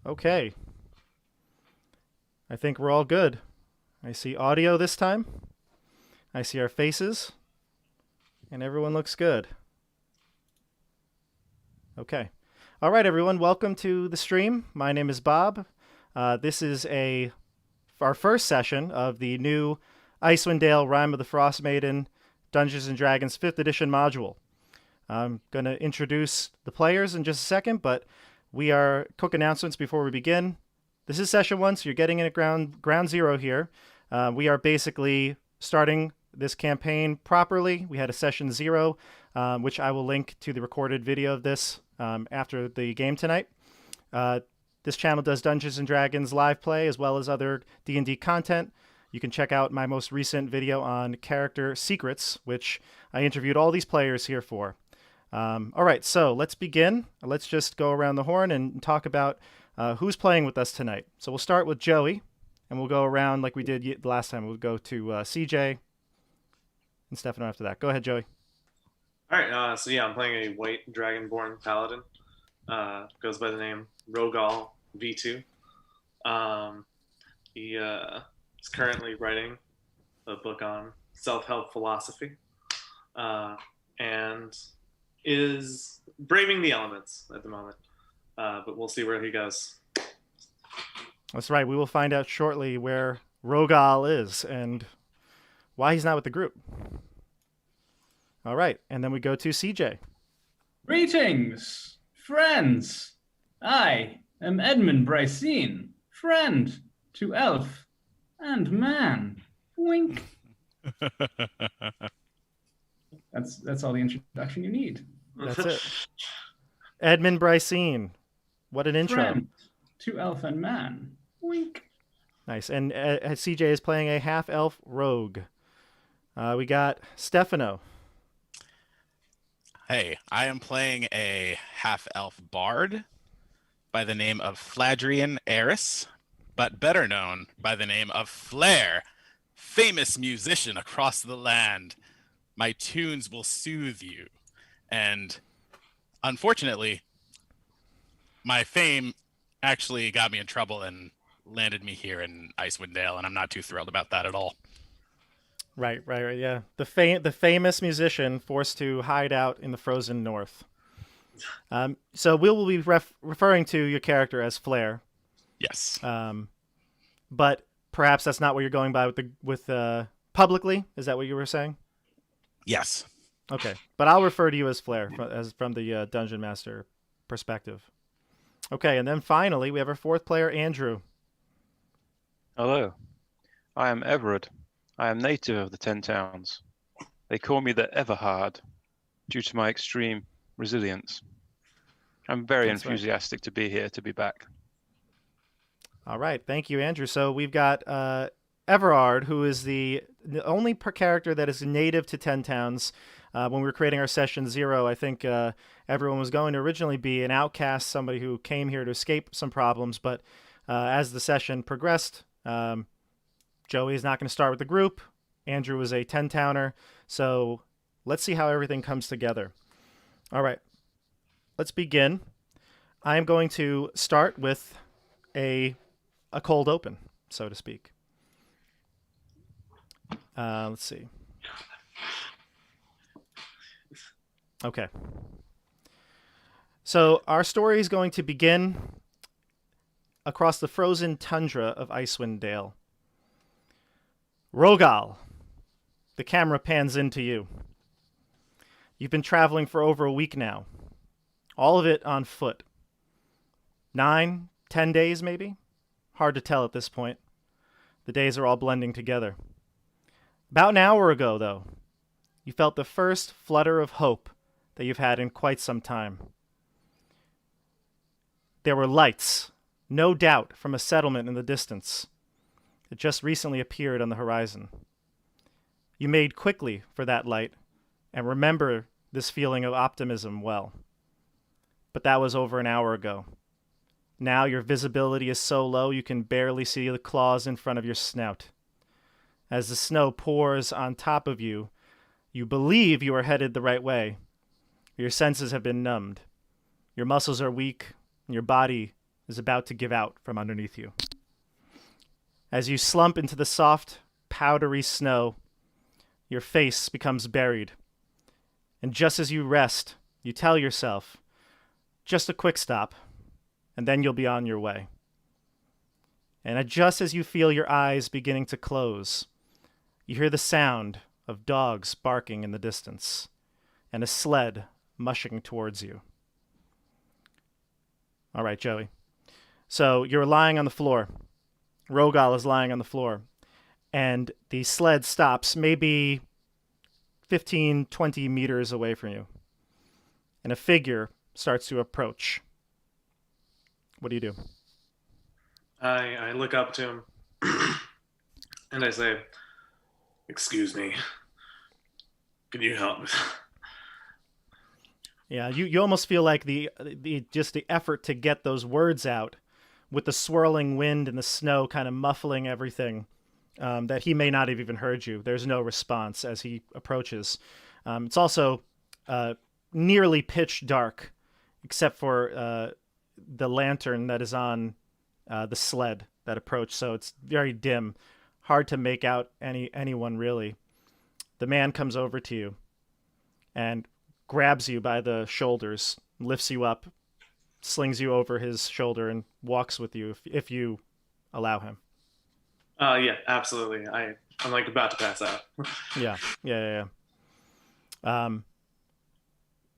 Okay. I think we're all good. I see audio this time. I see our faces. And everyone looks good. Okay. All right, everyone. Welcome to the stream. My name is Bob. This is our first session of the new Icewind Dale Rime of the Frostmaiden Dungeons & Dragons 5th edition module. I'm going to introduce the players in just a second, but we are quick announcements before we begin. This is session 1, so you're getting in at ground zero here. We are basically starting this campaign properly. We had a session 0, which I will link to the recorded video of this after the game tonight. This channel does Dungeons & Dragons live play as well as other D&D content. You can check out my most recent video on character secrets, which I interviewed all these players here for. All right, so let's begin. Let's just go around the horn and talk about who's playing with us tonight. So we'll start with Joey, and we'll go around like we did the last time. We'll go to CJ and Stefano after that. Go ahead, Joey. All right, so I'm playing a white dragonborn paladin. Goes by the name Rogal V2. He is currently writing a book on self-help philosophy and is braving the elements at the moment. But we'll see where he goes. That's right. We will find out shortly where Rogal is and why he's not with the group. All right, and then we go to CJ. Greetings, friends. I am Edmund Brycene, friend to elf and man. Wink. That's all the introduction you need. That's it. Edmund Brycene. What an intro. Friend to elf and man. Wink. Nice. And CJ is playing a half-elf rogue. We got Stefano. Hey, I am playing a half-elf bard by the name of Fladrian Eris, but better known by the name of Flair, famous musician across the land. My tunes will soothe you. And unfortunately, my fame actually got me in trouble and landed me here in Icewind Dale, and I'm not too thrilled about that at all. Right, yeah. The famous musician forced to hide out in the frozen north. So we will be referring to your character as Flair. Yes. But perhaps that's not what you're going by with publicly. Is that what you were saying? Yes. Okay, but I'll refer to you as Flair from the Dungeon Master perspective. Okay, and then finally we have our 4th player, Andrew. Hello, I am Everard. I am native of the 10 Towns. They call me the Everhard due to my extreme resilience. I'm very enthusiastic to be here, to be back. All right, thank you, Andrew. So we've got Everard, who is the only character that is native to 10 Towns. When we were creating our session 0, I think everyone was going to originally be an outcast, somebody who came here to escape some problems. But as the session progressed, Joey is not going to start with the group. Andrew is a 10-towner. So let's see how everything comes together. All right, let's begin. I am going to start with a cold open, so to speak. Let's see. Okay. So our story is going to begin across the frozen tundra of Icewind Dale. Rogal, the camera pans into you. You've been traveling for over a week now. All of it on foot. 9, 10 days maybe? Hard to tell at this point. The days are all blending together. About an hour ago, though, you felt the first flutter of hope that you've had in quite some time. There were lights, no doubt from a settlement in the distance. It just recently appeared on the horizon. You made quickly for that light and remember this feeling of optimism well. But that was over an hour ago. Now your visibility is so low you can barely see the claws in front of your snout. As the snow pours on top of you, you believe you are headed the right way. Your senses have been numbed. Your muscles are weak, and your body is about to give out from underneath you. As you slump into the soft, powdery snow, your face becomes buried. And just as you rest, you tell yourself, just a quick stop, and then you'll be on your way. And just as you feel your eyes beginning to close, you hear the sound of dogs barking in the distance, and a sled mushing towards you. All right, Joey. So you're lying on the floor. Rogal is lying on the floor, and the sled stops maybe 15, 20 meters away from you, and a figure starts to approach. What do you do? I look up to him and I say, "Excuse me, can you help me?" Yeah, you almost feel like the effort to get those words out with the swirling wind and the snow kind of muffling everything, that he may not have even heard you. There's no response as he approaches. It's also nearly pitch dark, except for the lantern that is on the sled that approached. So it's very dim, hard to make out anyone really. The man comes over to you and grabs you by the shoulders, lifts you up, slings you over his shoulder, and walks with you if you allow him. Yeah, absolutely. I'm like about to pass out. Yeah.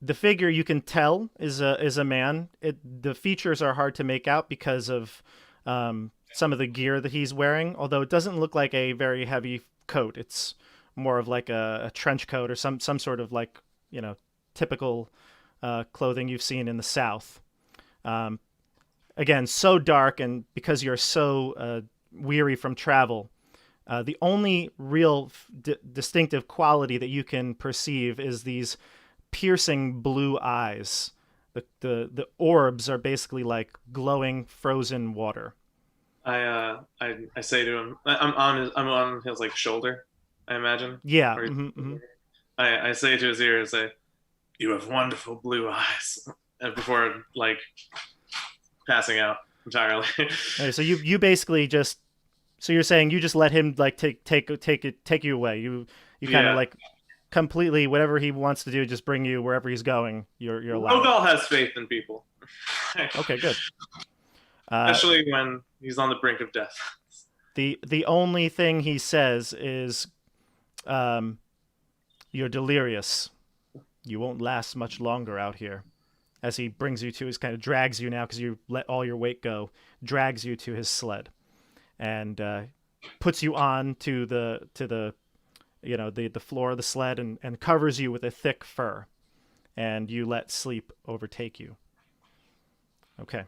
The figure you can tell is a man. The features are hard to make out because of some of the gear that he's wearing, although it doesn't look like a very heavy coat. It's more of like a trench coat or some sort of like, typical clothing you've seen in the South. Again, so dark, and because you're so weary from travel, the only real distinctive quality that you can perceive is these piercing blue eyes. The orbs are basically like glowing frozen water. I say to him, I'm on his like shoulder, I imagine. Yeah. Or- Mm-hmm. I say to his ear, I say, "You have wonderful blue eyes," and before like passing out entirely. Okay, so you basically just, so you're saying you just let him like take you away. You kind of Yeah. like completely whatever he wants to do, just bring you wherever he's going. You're allowed. Rogal has faith in people. Okay, good. Especially when he's on the brink of death. The only thing he says is, "You're delirious. You won't last much longer out here." As he brings you to his, kind of drags you now because you let all your weight go, drags you to his sled, and puts you on to the floor of the sled and covers you with a thick fur, and you let sleep overtake you. Okay.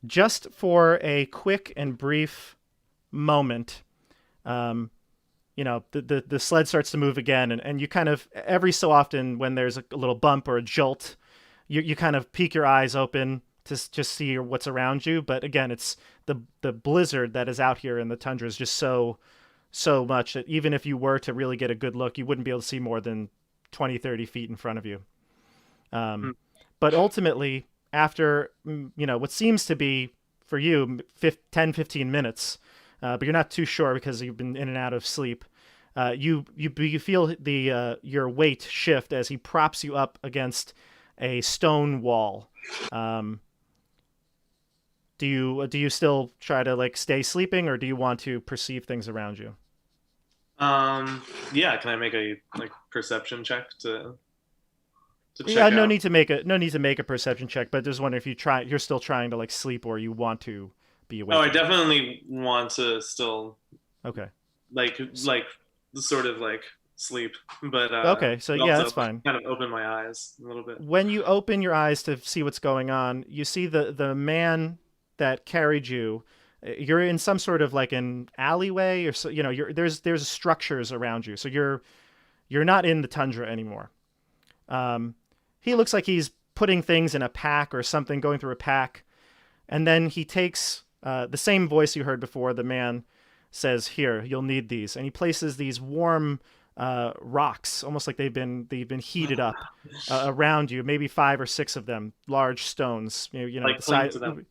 Just for a quick and brief moment, the sled starts to move again, and you kind of, every so often when there's a little bump or a jolt, you kind of peek your eyes open to just see what's around you. But again, it's the blizzard that is out here in the tundra is just so much that even if you were to really get a good look, you wouldn't be able to see more than 20, 30 feet in front of you. But ultimately, after what seems to be for you 10, 15 minutes, but you're not too sure because you've been in and out of sleep, you feel your weight shift as he props you up against a stone wall. Do you still try to like stay sleeping, or do you want to perceive things around you? Yeah. Can I make a like perception check to check Yeah, out? no need to make a perception check, but just wondering if you're still trying to like sleep, or you want to be awake. Oh, I definitely want to still Okay. like sort of like sleep, but Okay, so but yeah, also that's fine. kind of open my eyes a little bit. When you open your eyes to see what's going on, you see the man that carried you. You're in some sort of like an alleyway, or so, there's structures around you, so you're not in the tundra anymore. He looks like he's putting things in a pack or something, going through a pack, and then he takes the same voice you heard before. The man says, "Here, you'll need these," and he places these warm rocks, almost like they've been heated up around you. Maybe 5 or 6 of them, large stones. Like the size. cling to them.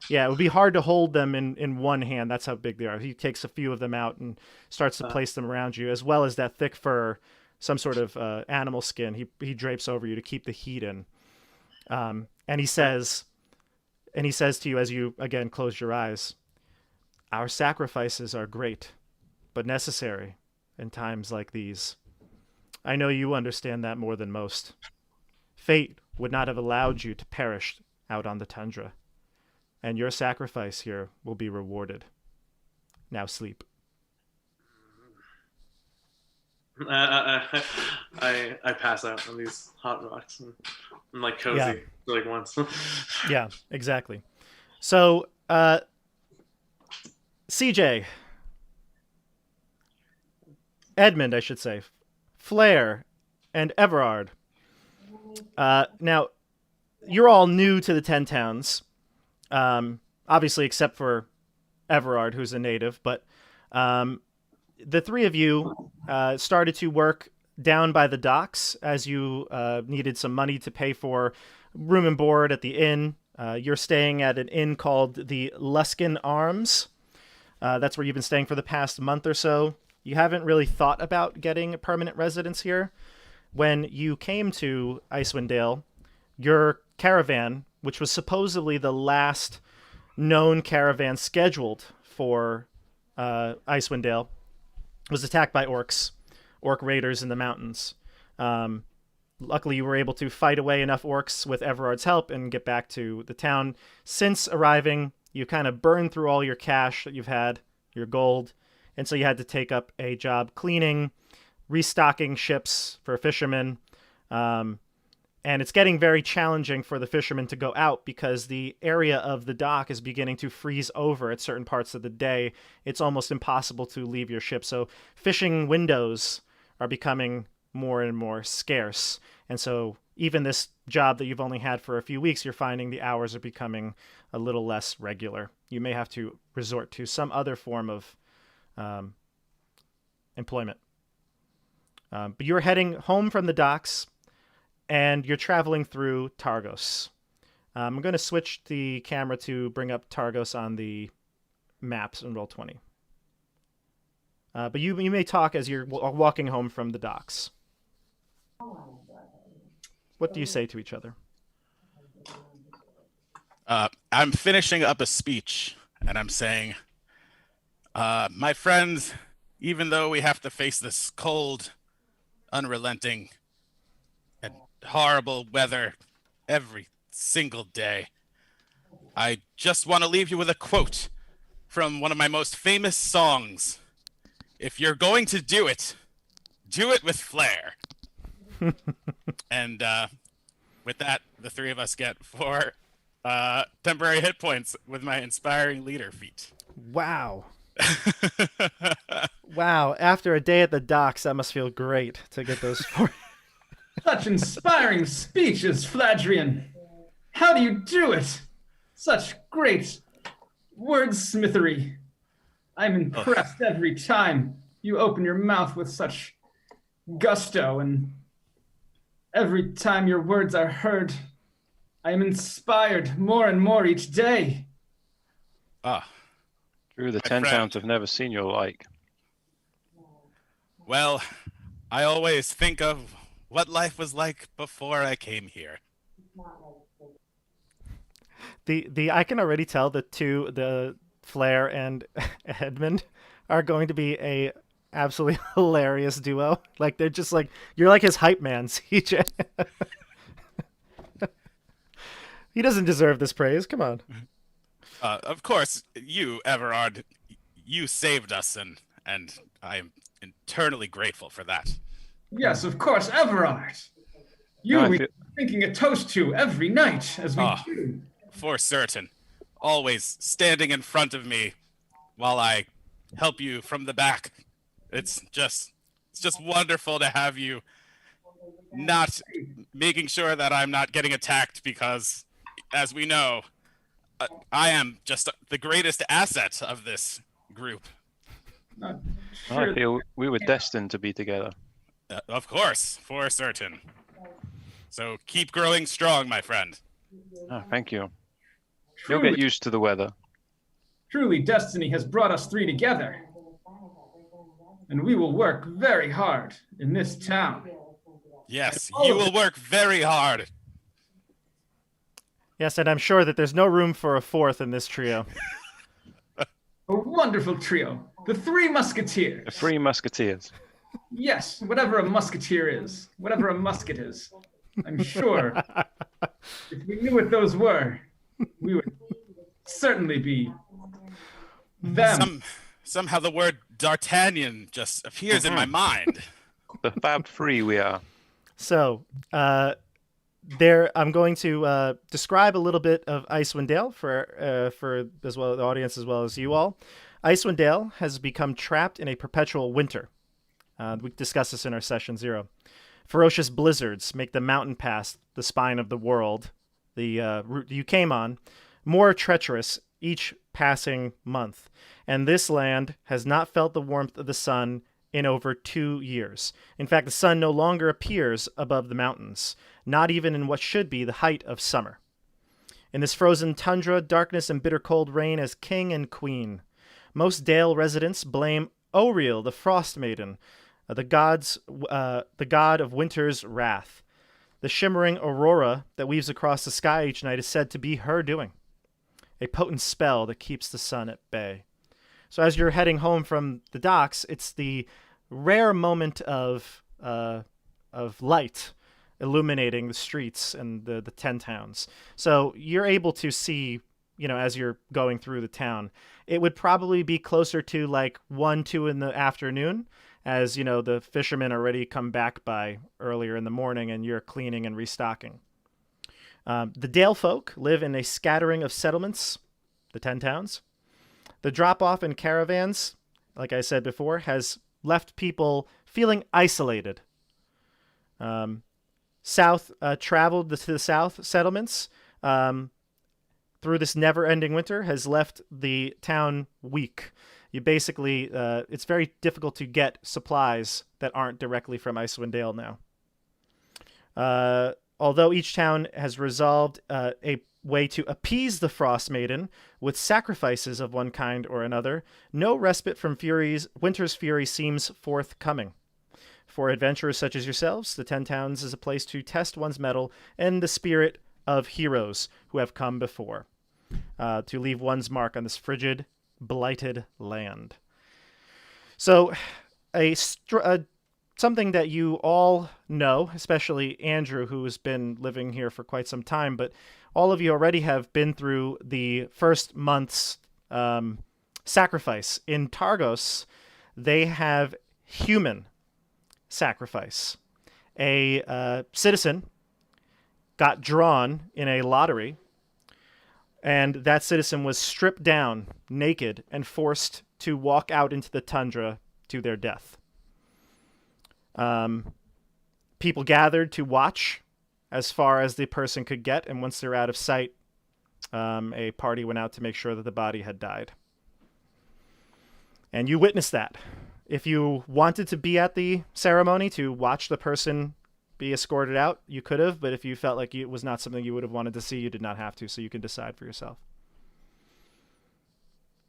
Yeah, it would be hard to hold them in one hand. That's how big they are. He takes a few of them out and starts to place them around you, as well as that thick fur, some sort of animal skin. He drapes over you to keep the heat in. And he says to you as you again close your eyes, "Our sacrifices are great, but necessary in times like these. I know you understand that more than most. Fate would not have allowed you to perish out on the tundra, and your sacrifice here will be rewarded. Now sleep." I pass out on these hot rocks and I'm like cozy Yeah. for like once. Yeah, exactly. So, CJ, Edmund, I should say, Flair, and Everard. Now, you're all new to the Ten Towns, obviously, except for Everard, who's a native. But the three of you started to work down by the docks as you needed some money to pay for room and board at the inn. You're staying at an inn called the Luskin Arms. That's where you've been staying for the past month or so. You haven't really thought about getting a permanent residence here. When you came to Icewind Dale, your caravan, which was supposedly the last known caravan scheduled for Icewind Dale, was attacked by orc raiders in the mountains. Luckily, you were able to fight away enough orcs with Everard's help and get back to the town. Since arriving, you kind of burned through all your cash that you've had, your gold, and so you had to take up a job cleaning, restocking ships for fishermen. And it's getting very challenging for the fishermen to go out because the area of the dock is beginning to freeze over at certain parts of the day. It's almost impossible to leave your ship. So fishing windows are becoming more and more scarce. And so even this job that you've only had for a few weeks, you're finding the hours are becoming a little less regular. You may have to resort to some other form of employment. But you're heading home from the docks, and you're traveling through Targos. I'm going to switch the camera to bring up Targos on the maps in Roll20. But you may talk as you're walking home from the docks. What do you say to each other? I'm finishing up a speech, and I'm saying, my friends, even though we have to face this cold, unrelenting, and horrible weather every single day, I just want to leave you with a quote from one of my most famous songs. If you're going to do it with flair. And with that, the three of us get 4 temporary hit points with my inspiring leader feat. Wow. Wow. After a day at the docks, that must feel great to get those 4. Such inspiring speeches, Fladrian. How do you do it? Such great wordsmithery. I'm impressed every time you open your mouth with such gusto, and every time your words are heard, I am inspired more and more each day. True, the 10 towns have never seen your like. Well, I always think of what life was like before I came here. The I can already tell the Flair and Edmund are going to be a absolutely hilarious duo. Like they're just like you're like his hype man, CJ. He doesn't deserve this praise. Come on. Of course, you, Everard, you saved us, and I am eternally grateful for that. Yes, of course, Everard. You we are thinking a toast to every night as we do. For certain. Always standing in front of me while I help you from the back. It's just wonderful to have you not making sure that I'm not getting attacked because, as we know, I am just the greatest asset of this group. Sure. I feel we were destined to be together. Of course, for certain. So keep growing strong, my friend. Thank you. You'll Truly, get used to the weather. truly, destiny has brought us three together. And we will work very hard in this town. Yes, you will work very hard. Yes, and I'm sure that there's no room for a fourth in this trio. A wonderful trio. The Three Musketeers. The Three Musketeers. Yes, whatever a musketeer is, whatever a musket is. I'm sure if we knew what those were, we would certainly be them. Somehow the word D'Artagnan just appears in my mind. The Fab Three we are. So, I'm going to describe a little bit of Icewind Dale for as well the audience as well as you all. Icewind Dale has become trapped in a perpetual winter. We discussed this in our session 0. Ferocious blizzards make the mountain pass, the spine of the world, the route you came on, more treacherous each passing month. And this land has not felt the warmth of the sun in over 2 years. In fact, the sun no longer appears above the mountains, not even in what should be the height of summer. In this frozen tundra, darkness and bitter cold reign as king and queen. Most Dale residents blame Oriel, the Frostmaiden, the god of winter's wrath. The shimmering aurora that weaves across the sky each night is said to be her doing, a potent spell that keeps the sun at bay. So as you're heading home from the docks, it's the rare moment of light illuminating the streets and the 10 towns. So you're able to see, as you're going through the town. It would probably be closer to like 1, 2 in the afternoon, as the fishermen already come back by earlier in the morning and you're cleaning and restocking. The Dale folk live in a scattering of settlements, the 10 towns. The drop-off in caravans, like I said before, has left people feeling isolated. Traveled to the south settlements through this never-ending winter has left the town weak. You basically, it's very difficult to get supplies that aren't directly from Icewind Dale now. Although each town has resolved a way to appease the Frostmaiden with sacrifices of one kind or another, no respite from winter's fury seems forthcoming. For adventurers such as yourselves, the 10 Towns is a place to test one's mettle and the spirit of heroes who have come before, to leave one's mark on this frigid, blighted land. So, something that you all know, especially Andrew, who has been living here for quite some time, but all of you already have been through the first month's sacrifice. In Targos, they have human sacrifice. A citizen got drawn in a lottery, and that citizen was stripped down naked and forced to walk out into the tundra to their death. People gathered to watch as far as the person could get, and once they're out of sight, a party went out to make sure that the body had died. And you witnessed that. If you wanted to be at the ceremony to watch the person be escorted out, you could have, but if you felt like it was not something you would have wanted to see, you did not have to, so you can decide for yourself.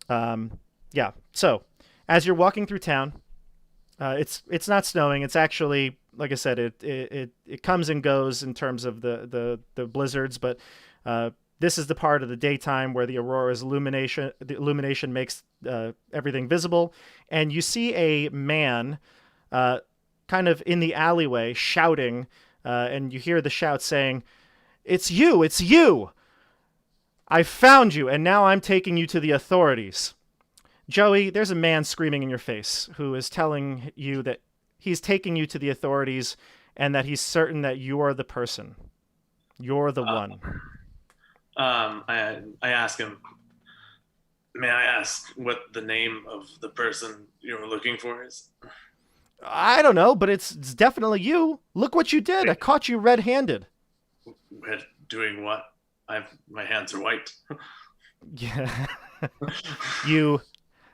So as you're walking through town, it's not snowing. It's actually, like I said, it comes and goes in terms of the blizzards, but this is the part of the daytime where the aurora's illumination makes everything visible, and you see a man kind of in the alleyway shouting, and you hear the shout saying, "It's you! It's you! I found you, and now I'm taking you to the authorities." Joey, there's a man screaming in your face who is telling you that he's taking you to the authorities and that he's certain that you're the person. You're the one. I ask him, may I ask what the name of the person you're looking for is? I don't know, but it's definitely you. Look what you did. I caught you red-handed. Doing what? My hands are white. Yeah.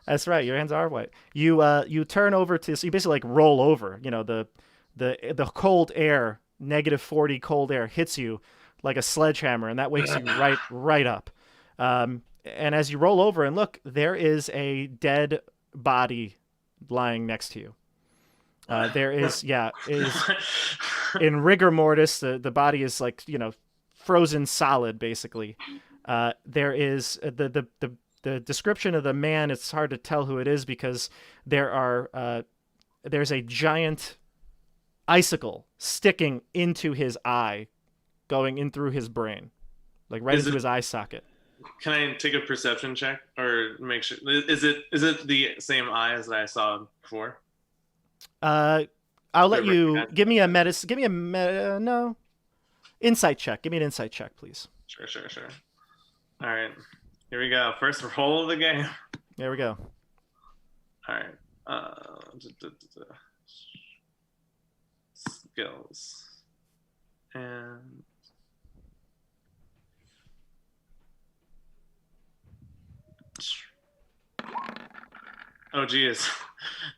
That's right. Your hands are white. You turn over so you basically like roll over. The cold air, -40 cold air hits you like a sledgehammer, and that wakes you right up. And as you roll over and look, there is a dead body lying next to you. There is in rigor mortis. The body is like, frozen solid, basically. There is the description of the man. It's hard to tell who it is because there's a giant icicle sticking into his eye, going in through his brain, like right into his eye socket. Can I take a perception check or make sure? Is it the same eye as that I saw before? I'll let you give me a no insight check. Give me an insight check, please. Sure. All right, here we go. First roll of the game. There we go. All right. Skills and oh geez,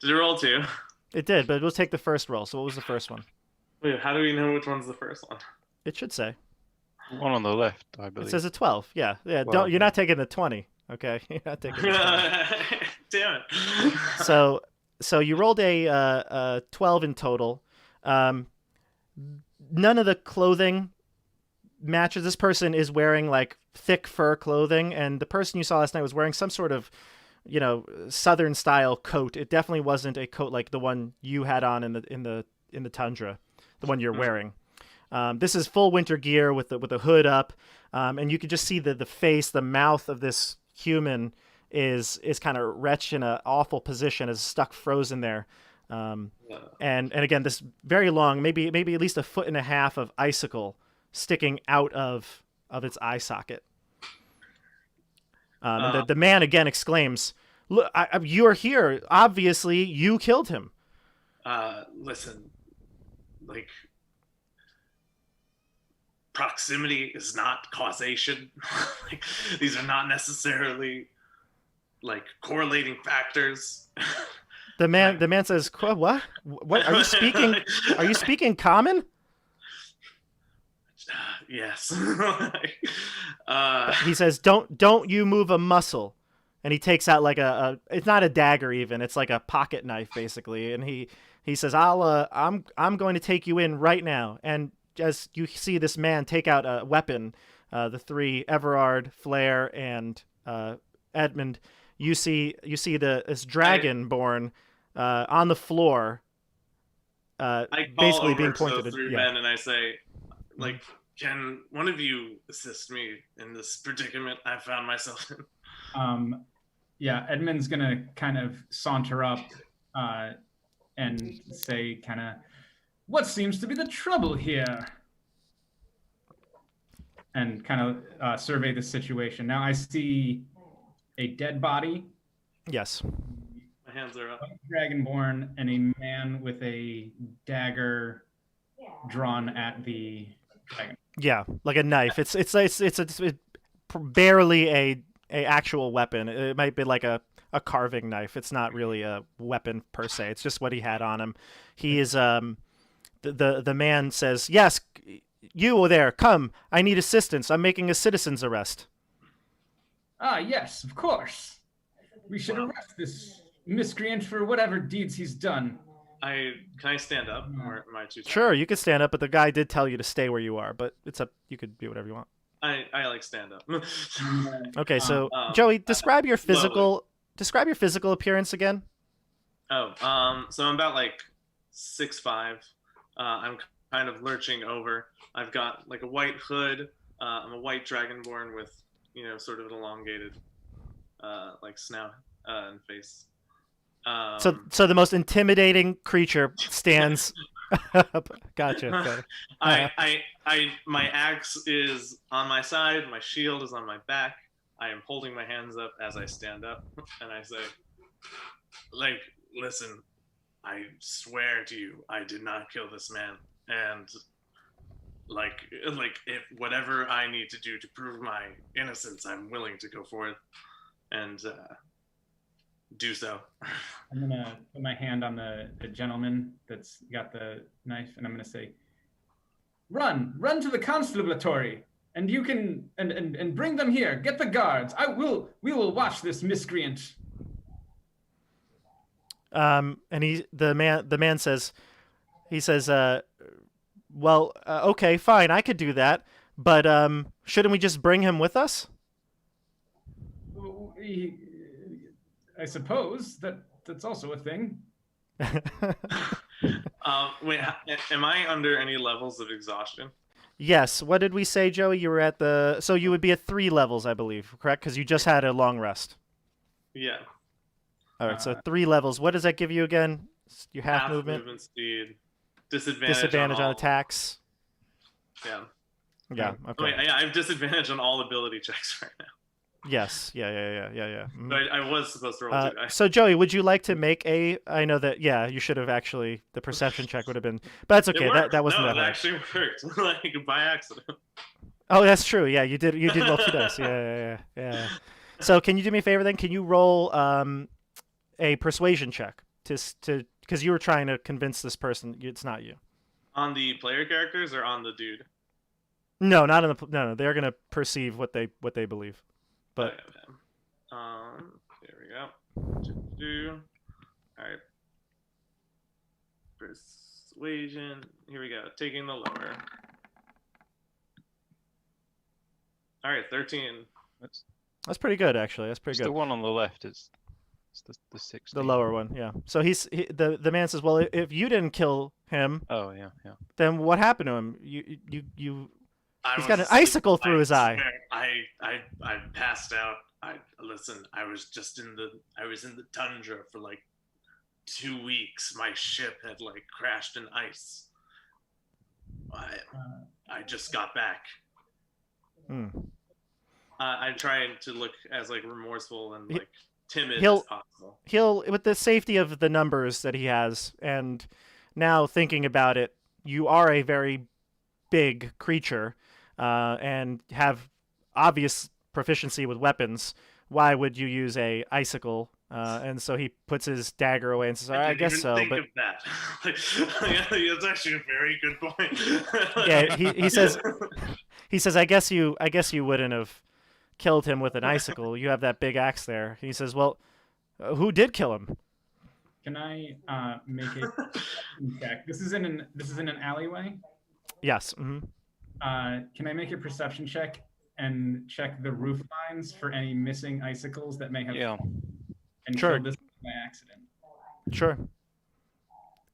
did it roll 2? It did, but we'll take the first roll. So what was the first one? Wait, how do we know which one's the first one? It should say. One on the left, I believe. It says a 12. Yeah. Well, You're not taking the 20. Okay, you're not taking the 20. Damn it. So you rolled a 12 in total. None of the clothing matches. This person is wearing like thick fur clothing, and the person you saw last night was wearing some sort of, southern style coat. It definitely wasn't a coat like the one you had on in the tundra, the one you're wearing. This is full winter gear with a hood up, and you can just see the face, the mouth of this human is kind of wretched in an awful position, is stuck frozen there. And again, this very long, maybe at least 1.5 feet of icicle sticking out of its eye socket. And the man again exclaims, "Look, you're here. Obviously, you killed him." Listen, like, proximity is not causation. Like, these are not necessarily like correlating factors. The man says, "What? What are you speaking? Are you speaking common?" Yes. He says, "Don't you move a muscle." And he takes out like it's not a dagger even, it's like a pocket knife basically. And he says, I'm going to take you in right now. And as you see this man take out a weapon, the three, Everard, Flair, and Edmund, you see this dragonborn on the floor, basically being pointed at. Three men, and I say, like, can one of you assist me in this predicament I found myself in? Yeah, Edmund's gonna kind of saunter up and say, kind of, what seems to be the trouble here? And kind of survey the situation. Now I see a dead body. Yes. My hands are up. Dragonborn and a man with a dagger drawn at the dragon. Yeah, like a knife. It's barely a actual weapon. It might be like a carving knife. It's not really a weapon per se. It's just what he had on him. He is the man says, "Yes, you over there, come. I need assistance. I'm making a citizen's arrest." Ah, yes, of course. We should arrest this miscreant for whatever deeds he's done. Can I stand up, or am I too? Sure, you can stand up, but the guy did tell you to stay where you are. But it's up. You could do whatever you want. I like stand up. Okay, so Joey, describe your physical appearance again. Oh, so I'm about like 6'5". I'm kind of lurching over. I've got like a white hood. I'm a white dragonborn with, sort of an elongated, like snout and face. So the most intimidating creature stands. Gotcha. My axe is on my side. My shield is on my back. I am holding my hands up as I stand up, and I say, like, listen, I swear to you, I did not kill this man, and like if whatever I need to do to prove my innocence, I'm willing to go for it, and do so. I'm gonna put my hand on the gentleman that's got the knife, and I'm gonna say, run to the constabulary. And you can and bring them here. Get the guards. We will watch this miscreant. And the man says, well, okay, fine, I could do that, but shouldn't we just bring him with us? I suppose that's also a thing. Wait, am I under any levels of exhaustion? Yes. What did we say, Joey? You were at so you would be at 3 levels, I believe, correct? Because you just had a long rest. Yeah. All right, so 3 levels. What does that give you again? Your half movement speed, disadvantage on attacks. Yeah. Yeah. Okay. Wait, I have disadvantage on all ability checks right now. Yes. Yeah. Mm-hmm. So I was supposed to roll 2 dice. So Joey, would you like to make a? I know that. Yeah, you should have actually. The perception check would have been. But that's okay. That wasn't that hard. It actually worked, like by accident. Oh, that's true. Yeah, you did. You did roll 2 dice. Yeah. So can you do me a favor then? Can you roll a persuasion check to because you were trying to convince this person it's not you. On the player characters or on the dude? No, not on the no. They're gonna perceive what they believe. But here we go. All right. Persuasion. Here we go. Taking the lower. All right, 13. That's pretty good, actually. That's pretty good. The one on the left is the 16. The lower one, yeah. So the man says, "Well, if you didn't kill him, oh yeah, then what happened to him? He's got an icicle through his eye." I passed out. Listen. I was in the tundra for like 2 weeks. My ship had like crashed in ice. I just got back. I'm trying to look as like remorseful and like timid as possible. He'll, with the safety of the numbers that he has, and now thinking about it, you are a very big creature, and have obvious proficiency with weapons. Why would you use a icicle? And so he puts his dagger away and says, "I guess so." Think but of that. That's actually a very good point. Yeah, he says, "I guess you wouldn't have killed him with an icicle. You have that big axe there." He says, "Well, who did kill him?" Can I make a check? This is in an alleyway. Yes. Mm-hmm. Can I make a perception check and check the roof lines for any missing icicles that may have? Yeah. And sure. kill this by accident. Sure.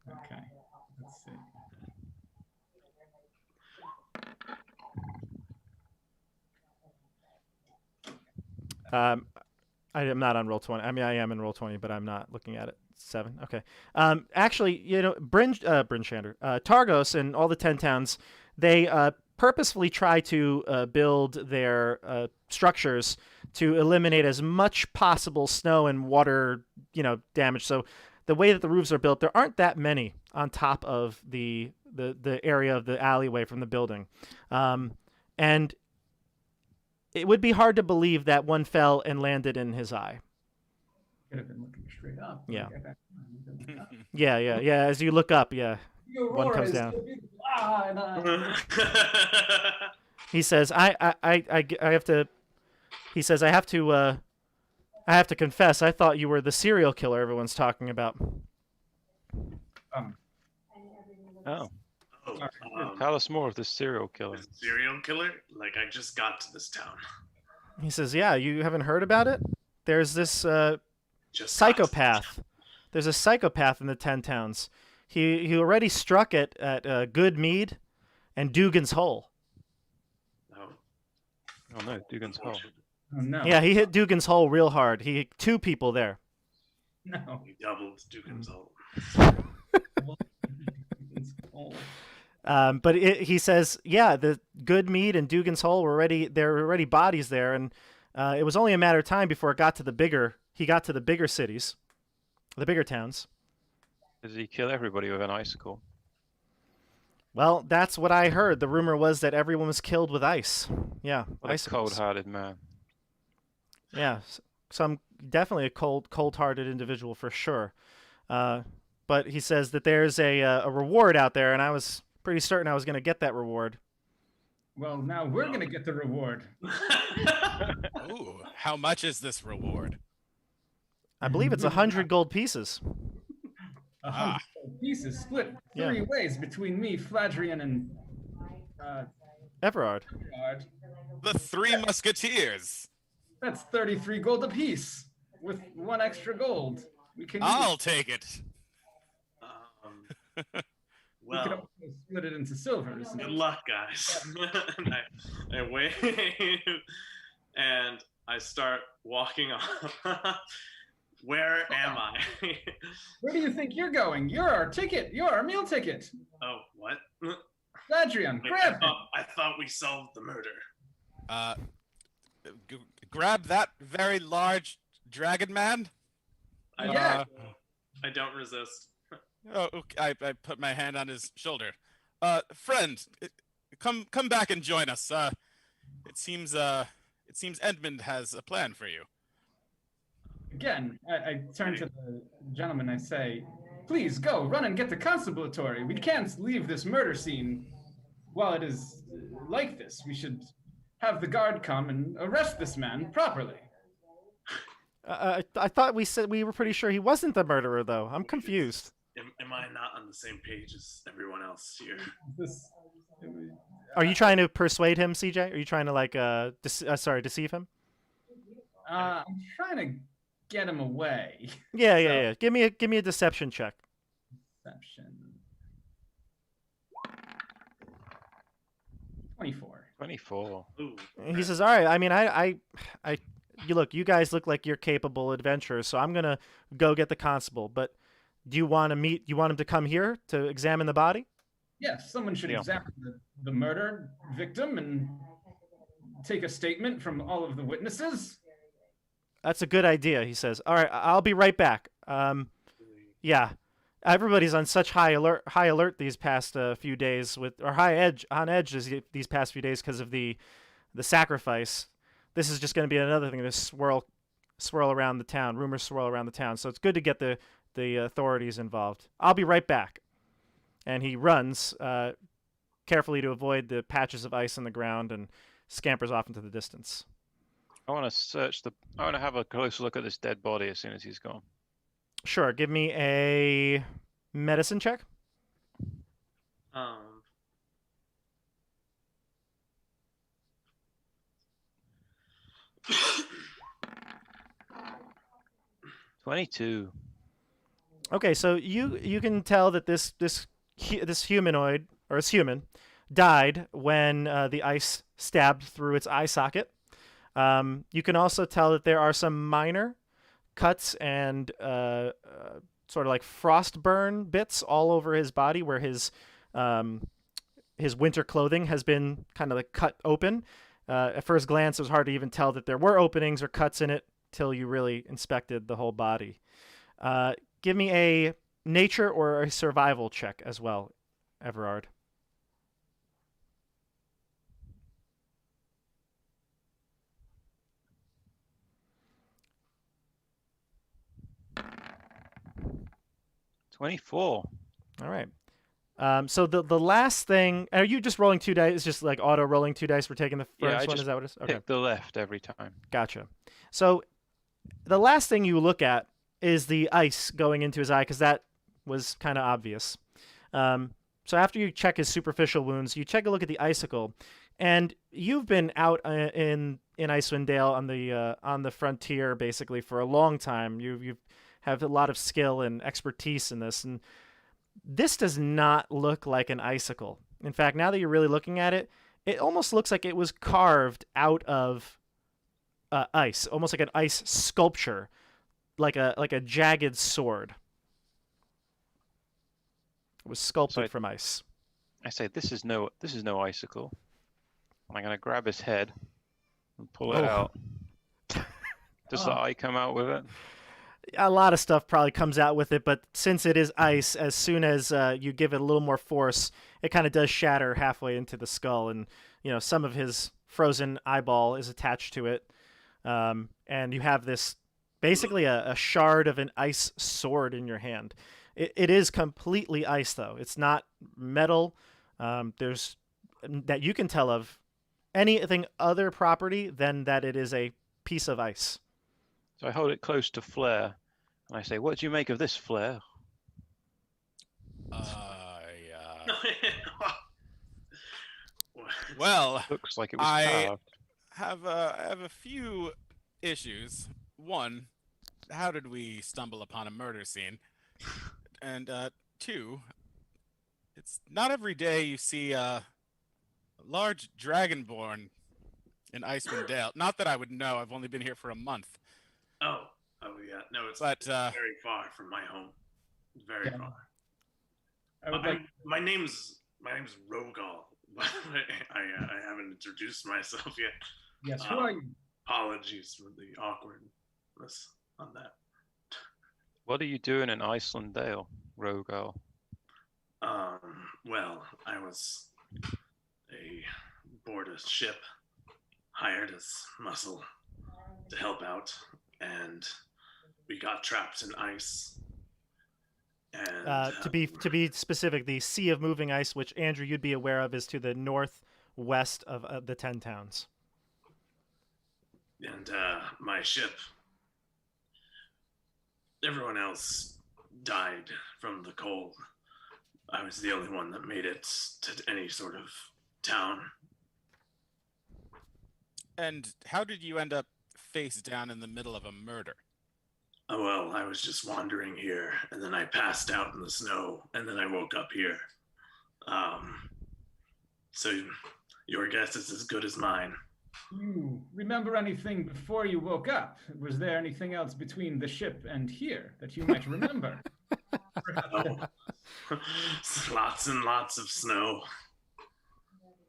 Okay. Let's see. I am not on Roll20. I mean, I am in Roll20, but I'm not looking at it. 7. Okay. Actually, Bryn Shander, Targos and all the 10 towns, they purposefully try to build their structures to eliminate as much possible snow and water, damage. So the way that the roofs are built, there aren't that many on top of the area of the alleyway from the building. And it would be hard to believe that one fell and landed in his eye. Could have been looking straight up. Yeah. Yeah. As you look up, one comes down. He says, I have to. He says, I have to confess, I thought you were the serial killer everyone's talking about. Tell us more of this serial killer. Serial killer? Like, I just got to this town. He says, yeah, you haven't heard about it? There's this psychopath. There's a psychopath in the 10 towns. He already struck it at Good Mead and Dugan's Hole. Oh no, Dugan's Hole. Oh no. Yeah, he hit Dugan's Hole real hard. He hit 2 people there. No. He doubled Dugan's Hole. But he says, yeah, the Good Mead and Dugan's Hole there were already bodies there, and it was only a matter of time before he got to the bigger cities, the bigger towns. Did he kill everybody with an icicle? Well, that's what I heard. The rumor was that everyone was killed with ice. Yeah, What icicles. a cold-hearted man. Yeah, some definitely a cold-hearted individual for sure. But he says that there's a reward out there, and I was pretty certain I was going to get that reward. Well, now we're going to get the reward. Ooh, how much is this reward? I believe it's 100 gold pieces. 100 pieces split Yeah. 3 ways between me, Fladrian, and Everard. Everard. The Three Musketeers. That's 33 gold apiece with 1 extra gold. We can I'll take it. we can Well, also split it into silvers. good luck, guys. And I wave and I start walking off. Where am I? Where do you think you're going? You're our ticket. You're our meal ticket. Oh, what? Fladrian, grab it. I thought we solved the murder. Grab that very large dragon man. Yeah. I don't resist. Oh, okay. I put my hand on his shoulder. Friend, come back and join us. It seems Edmund has a plan for you. Again, I turn to the gentleman. I say, please go, run and get the constablatory. We can't leave this murder scene while it is like this. We should have the guard come and arrest this man properly. I thought we said we were pretty sure he wasn't the murderer, though. I'm confused. Am I not on the same page as everyone else here? This, Are you trying to persuade him, CJ? Are you trying to deceive him? I'm trying to get him away. Yeah. Give me a deception check. Deception. 24. 24. Ooh. He says, "All right. I mean, you guys look like you're capable adventurers, so I'm gonna go get the constable. But do you want to meet? You want him to come here to examine the body? Yes, someone should Yeah. examine the murder victim and take a statement from all of the witnesses. That's a good idea." He says, "All right. I'll be right back. Yeah." Everybody's on such high alert these past few days on edge these past few days because of the sacrifice. This is just going to be another thing to swirl around the town. Rumors swirl around the town. So it's good to get the authorities involved. I'll be right back. And he runs carefully to avoid the patches of ice on the ground and scampers off into the distance. I want to have a closer look at this dead body as soon as he's gone. Sure, give me a medicine check. Um, 22. Okay, so you can tell that this humanoid, or it's human, died when the ice stabbed through its eye socket. You can also tell that there are some minor cuts and sort of like frostburn bits all over his body where his winter clothing has been kind of like cut open. At first glance, it was hard to even tell that there were openings or cuts in it till you really inspected the whole body. Give me a nature or a survival check as well, Everard. $24. All right. So the last thing, are you just rolling 2 dice? It's just like auto rolling 2 dice for taking the first Yeah, I one? just Is that what it is? Okay. Pick the left every time. Gotcha. So the last thing you look at is the ice going into his eye because that was kind of obvious. So after you check his superficial wounds, you take a look at the icicle, and you've been out in Icewind Dale on the frontier basically for a long time. You have a lot of skill and expertise in this, and this does not look like an icicle. In fact, now that you're really looking at it, it almost looks like it was carved out of ice, almost like an ice sculpture, like a jagged sword. It was sculpted from ice. I say this is no icicle. I'm gonna grab his head and pull it out. Does the eye come out with it? A lot of stuff probably comes out with it, but since it is ice, as soon as you give it a little more force, it kind of does shatter halfway into the skull, and some of his frozen eyeball is attached to it, and you have this basically a shard of an ice sword in your hand. It is completely ice, though. It's not metal. There's that you can tell of anything other property than that it is a piece of ice. So I hold it close to Flare, and I say, "What do you make of this, Flare?" Well, Looks like it was I carved. I have a few issues. One, how did we stumble upon a murder scene? And two, it's not every day you see a large dragonborn in Icewind Dale. Not that I would know. I've only been here for a month. Oh yeah. No, it's But very far from my home. Very Yeah. far. I would like. My name's Rogal. I haven't introduced myself yet. Yes, who are you? Apologies for the awkwardness on that. What are you doing in Iceland Dale, Rogal? Well, I was aboard a ship, hired as muscle to help out, and we got trapped in ice. And To be specific, the Sea of Moving Ice, which Andrew you'd be aware of, is to the northwest of the 10 towns. And my ship, everyone else died from the cold. I was the only one that made it to any sort of town. and how did you end up face down in the middle of a murder? Oh, well, I was just wandering here, and then I passed out in the snow, and then I woke up here. So your guess is as good as mine. You remember anything before you woke up? Was there anything else between the ship and here that you might remember? Oh, lots and lots of snow.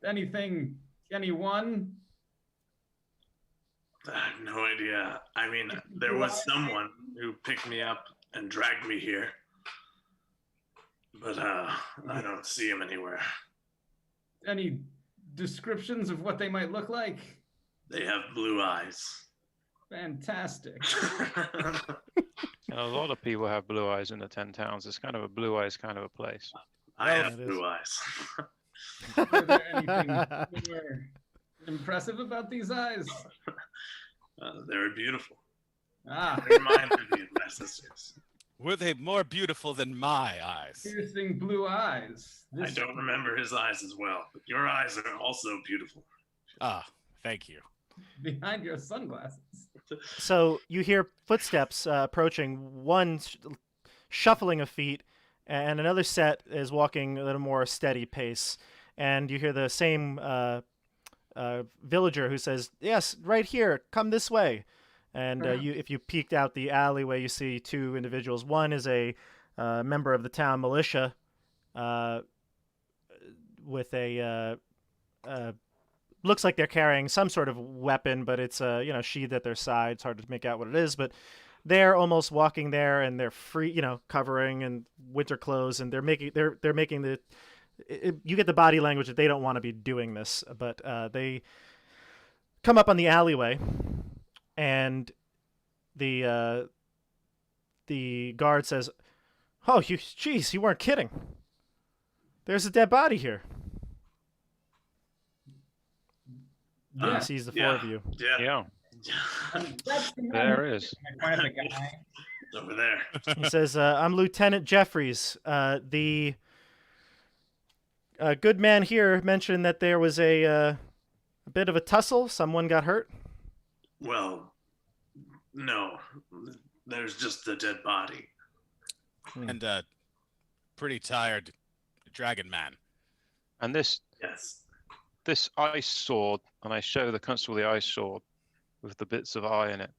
Anything? Anyone? I have no idea. I mean, there was someone who picked me up and dragged me here. But I don't see him anywhere. Any descriptions of what they might look like? They have blue eyes. Fantastic. And a lot of people have blue eyes in the 10 towns. It's kind of a blue eyes kind of a place. I Well, have it is. blue eyes. Were there anything more impressive about these eyes? They were beautiful. Ah, They reminded me of my sisters. Were they more beautiful than my eyes? piercing blue eyes. I don't remember his eyes as well, but your eyes are also beautiful. Ah, thank you. Behind your sunglasses. So you hear footsteps approaching, one shuffling of feet, and another set is walking at a more steady pace. And you hear the same villager who says, "Yes, right here. Come this way." And if you peeked out the alleyway, you see two individuals. One is a member of the town militia with a looks like they're carrying some sort of weapon, but it's sheathed at their side. It's hard to make out what it is, but they're almost walking there, and they're free, covering in winter clothes, and they're making the. You get the body language that they don't want to be doing this, but they come up on the alleyway, and the guard says, "Oh, you weren't kidding. There's a dead body here." And he sees the four of you. Yeah. Yeah, That's the there is. I point at the guy. Over there. He says, "I'm Lieutenant Jeffries. The good man here mentioned that there was a bit of a tussle. Someone got hurt." Well, no. There's just the dead body. And pretty tired dragon man. And this Yes. ice sword, and I show the constable the ice sword with the bits of eye in it.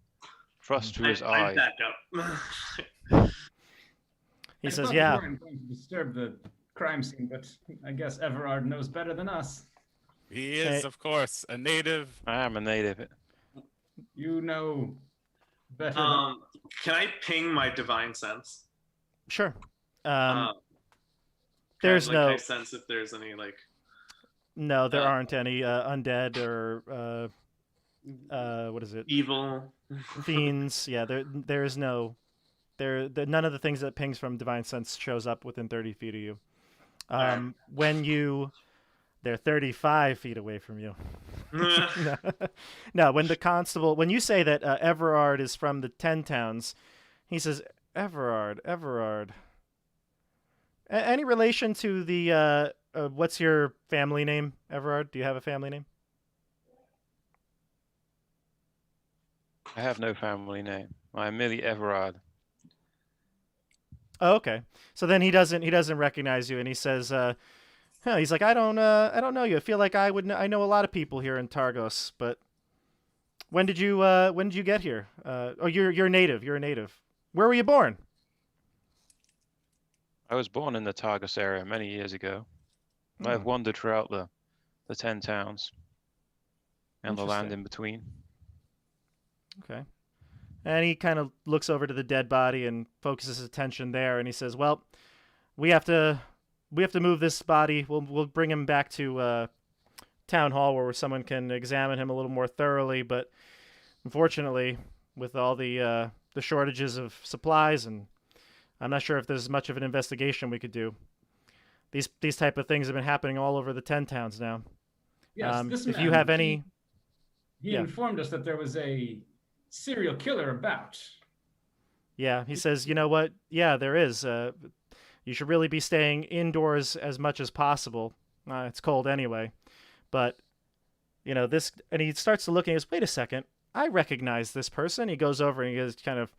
Thrust through his I eye. back up. He I says, thought "Yeah." we weren't going to disturb the crime scene, but I guess Everard knows better than us. He is, of course, a native. I am a native. You know better Can I ping my divine sense? Sure. Can There's I, no. I sense if there's any No, there aren't any undead or what is it? evil. Fiends. Yeah, there is no. None of the things that pings from divine sense shows up within 30 feet of you. Alright. When you They're 35 feet away from you. No. No, when you say that Everard is from the 10 towns, he says, Everard. Any relation to the, what's your family name, Everard? Do you have a family name? I have no family name. I am merely Everard. Oh, okay. So then he doesn't recognize you, and he says, he's like, I don't know you. I feel like I know a lot of people here in Targos, but when did you get here? Oh, you're native. You're a native. Where were you born? I was born in the Targos area many years ago. I have wandered throughout the 10 towns and the land in between. Okay. And he kind of looks over to the dead body and focuses his attention there, and he says, "Well, we have to move this body. We'll bring him back to town hall where someone can examine him a little more thoroughly. But unfortunately, with all the shortages of supplies, and I'm not sure if there's much of an investigation we could do. These type of things have been happening all over the 10 towns now. Yes, this if man, you have any, he informed us that there was a serial killer about. yeah, he says, you know what? Yeah, there is. You should really be staying indoors as much as possible. It's cold anyway, but this, and he starts to look and he goes, wait a second, I recognize this person. He goes over and he goes, kind of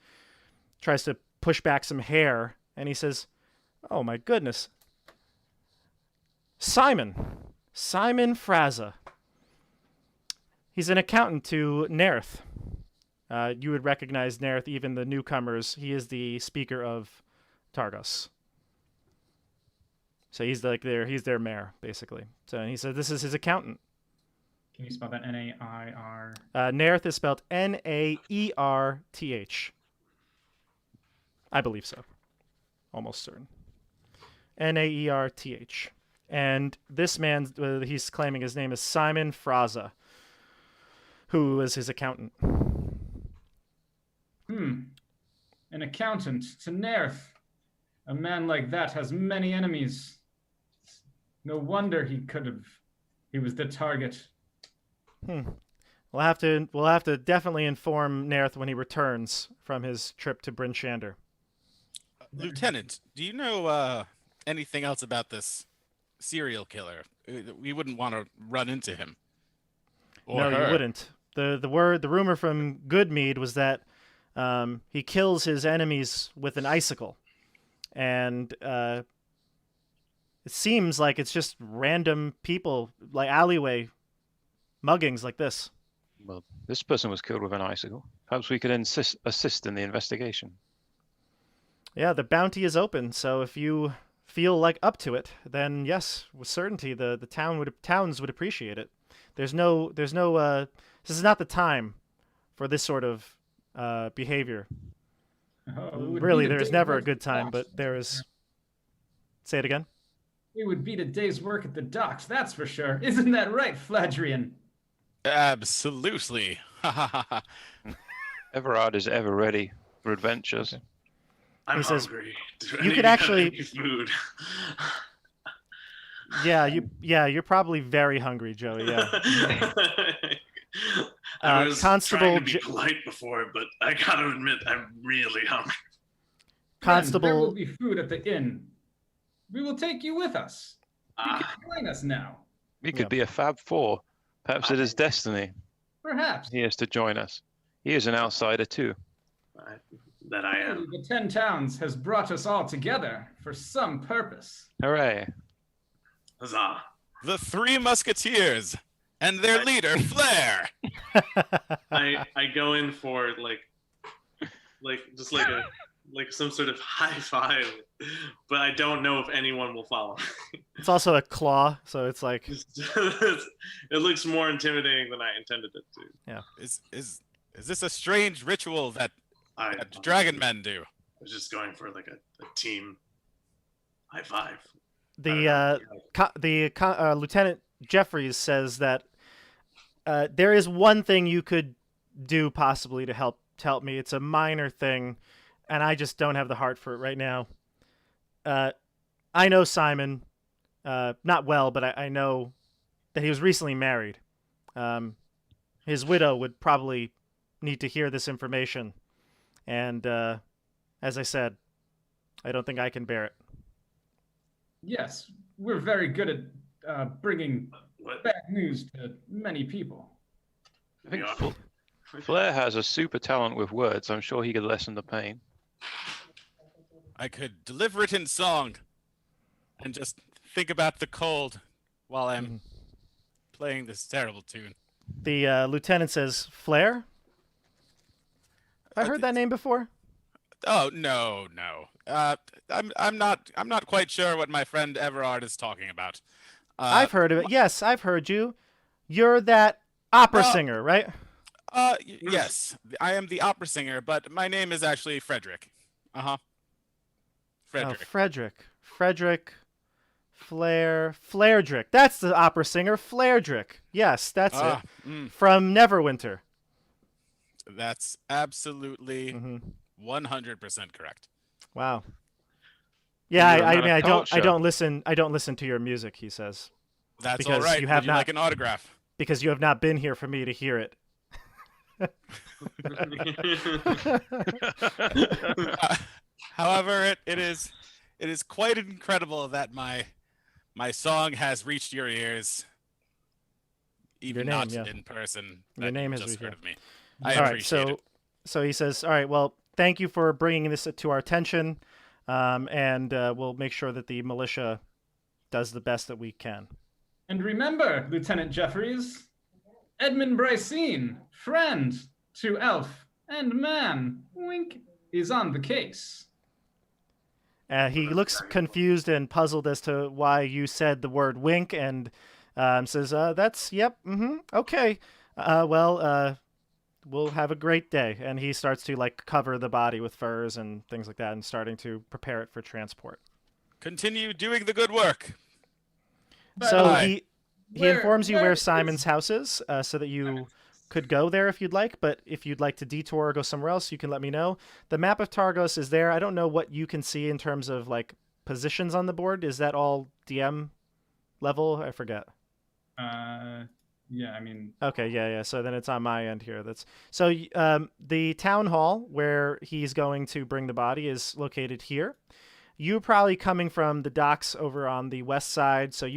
tries to push back some hair, and he says, oh my goodness, Simon Fraza. He's an accountant to Nerth. You would recognize Nerth, even the newcomers. He is the speaker of Targos. So he's their mayor, basically. So he said this is his accountant. Can you spell that Nair? Nerth is spelled Naerth. I believe so. Almost certain. Naerth. And this man, he's claiming his name is Simon Fraza, who is his accountant. An accountant to Nerth. A man like that has many enemies. No wonder he was the target. We'll have to definitely inform Nerth when he returns from his trip to Bryn Shander. Lieutenant, do you know anything else about this serial killer? We wouldn't want to run into him. Or no, her. You wouldn't. The rumor from Goodmead was that he kills his enemies with an icicle, and it seems like it's just random people, like alleyway muggings like this. Well, this person was killed with an icicle. Perhaps we could assist in the investigation. Yeah, the bounty is open, so if you feel like up to it, then yes, with certainty the towns would appreciate it. There's no this is not the time for this sort of behavior. Really, there is never a good time, but there is. Say it again. It would beat a day's work at the docks, that's for sure. Isn't that right, Fladrian? Absolutely. Everard is ever ready for adventures. Okay. I'm says, hungry. you could actually food. You're probably very hungry, Joey. Yeah. I was Constable trying to be polite before, but I gotta admit, I'm really hungry. Constable, there will be food at the inn. We will take you with us. You can join us now. We could be a Fab Four. Perhaps it is destiny. Perhaps. He is to join us. He is an outsider too. That I am. The 10 towns has brought us all together for some purpose. Hooray. Huzzah. The Three Musketeers and their leader, Flair. I go in for just like some sort of high five, but I don't know if anyone will follow. It's also a claw, so it's like it looks more intimidating than I intended it to. Yeah. Is this a strange ritual that dragon men do? I was just going for like a team high five. The Lieutenant Jeffries says that there is one thing you could do possibly to help me. It's a minor thing, and I just don't have the heart for it right now. I know Simon, not well, but I know that he was recently married. His widow would probably need to hear this information, and as I said, I don't think I can bear it. Yes, we're very good at bringing What? bad news to many people. I think Yeah. Flair has a super talent with words. I'm sure he could lessen the pain. I could deliver it in song and just think about the cold while I'm playing this terrible tune. The lieutenant says, "Flair? I heard that name before." Oh, no. I'm not quite sure what my friend Everard is talking about. I've heard of it. Yes, I've heard you. You're that opera singer, right? Yes, I am the opera singer, but my name is actually Frederick. Oh, Frederick. Frederick. Flairdrick. That's the opera singer, Flairdrick. Yes, that's it. From Neverwinter. That's absolutely 100% correct. Wow. Yeah, I mean, I culture. don't listen to your music, he says, That's Because all right. you have Would you not- like an autograph? because you have not been here for me to hear it. However, it is quite incredible that my song has reached your ears, even Your name, not yeah. in person. Your that name you has just reached, heard yeah. of me. I All right, appreciate it. so he says, all right, well, thank you for bringing this to our attention, and we'll make sure that the militia does the best that we can. And remember, Lieutenant Jeffries, Edmund Brycene, friend to elf and man, wink, is on the case. He looks confused and puzzled as to why you said the word wink, and says, that's, yep, okay. We'll have a great day. And he starts to, like, cover the body with furs and things like that and starting to prepare it for transport. Continue doing the good work. So Bye. he Where- informs you where where is- Simon's house is, so that you could go there if you'd like, but if you'd like to detour or go somewhere else, you can let me know. The map of Targos is there. I don't know what you can see in terms of, like, positions on the board. Is that all DM level? I forget. Yeah, I mean, Okay, yeah. So then it's on my end here. The town hall where he's going to bring the body is located here. You're probably coming from the docks over on the west side, so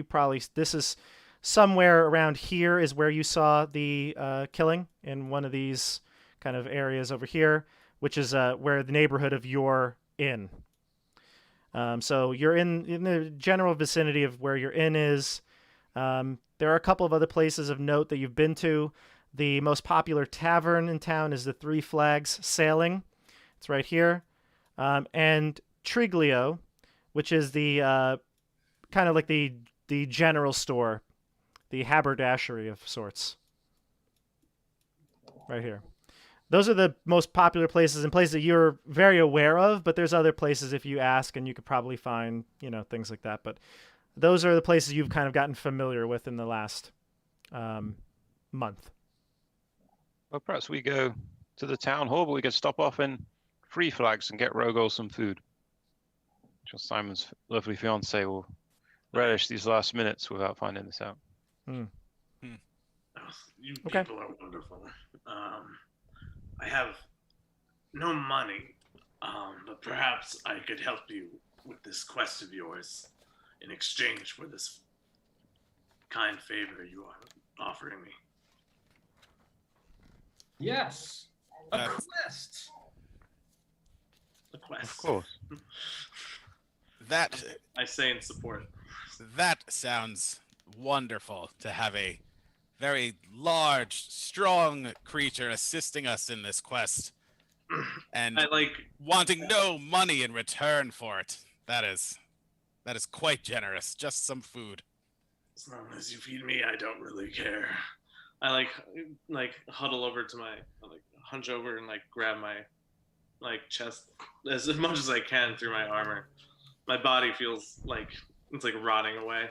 this is somewhere around here is where you saw the killing, in one of these kind of areas over here, which is where the neighborhood of your inn. So you're in the general vicinity of where your inn is. There are a couple of other places of note that you've been to. The most popular tavern in town is the Three Flags Sailing. It's right here. And Triglio, which is the kind of like the general store, the haberdashery of sorts. Right here. Those are the most popular places and places that you're very aware of, but there's other places if you ask, and you could probably find, things like that. But those are the places you've kind of gotten familiar with in the last month. Well, perhaps we go to the town hall, but we could stop off in Three Flags and get Rogol some food. Sure, Simon's lovely fiance will relish these last minutes without finding this out. You Okay. people are wonderful. I have no money, but perhaps I could help you with this quest of yours in exchange for this kind favor you are offering me. yes, a That's- quest. The quest. Of course. I say in support. That sounds wonderful, to have a very large, strong creature assisting us in this quest and I like. wanting no money in return for it. That is quite generous. Just some food. As long as you feed me, I don't really care. I like huddle over to my hunch over and grab my chest as much as I can through my armor. My body feels like it's rotting away.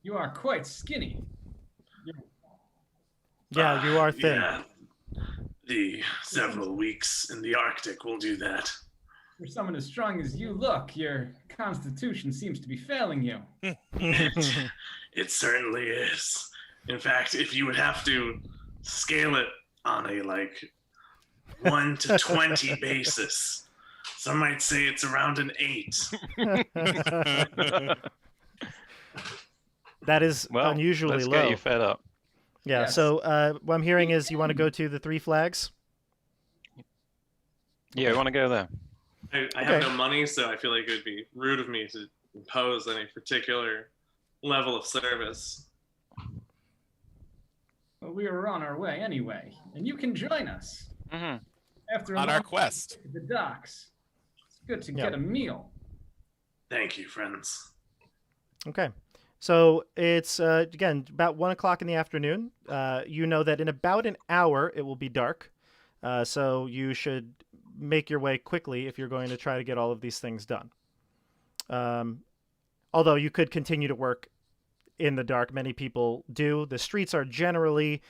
You are quite skinny. Yeah, you are thin. Yeah. The several weeks in the Arctic will do that. For someone as strong as you look, your constitution seems to be failing you. It It certainly is. In fact, if you would have to scale it on a 1 to 20 basis, some might say it's around an 8. That is Well, unusually let's low. get you fed up. Yeah. Yes. So what I'm hearing is you want to go to the Three Flags. Yeah, we want to go there. I have no money, so I feel like it would be rude of me to impose any particular level of service. Well, we are on our way anyway, and you can join us Mm-hmm. after a On our long quest. trip to the docks. It's good to Yeah. get a meal. Thank you, friends. Okay. So it's again about 1 o'clock in the afternoon. You know that in about an hour it will be dark, so you should make your way quickly if you're going to try to get all of these things done. Although you could continue to work in the dark, many people do. The streets are generally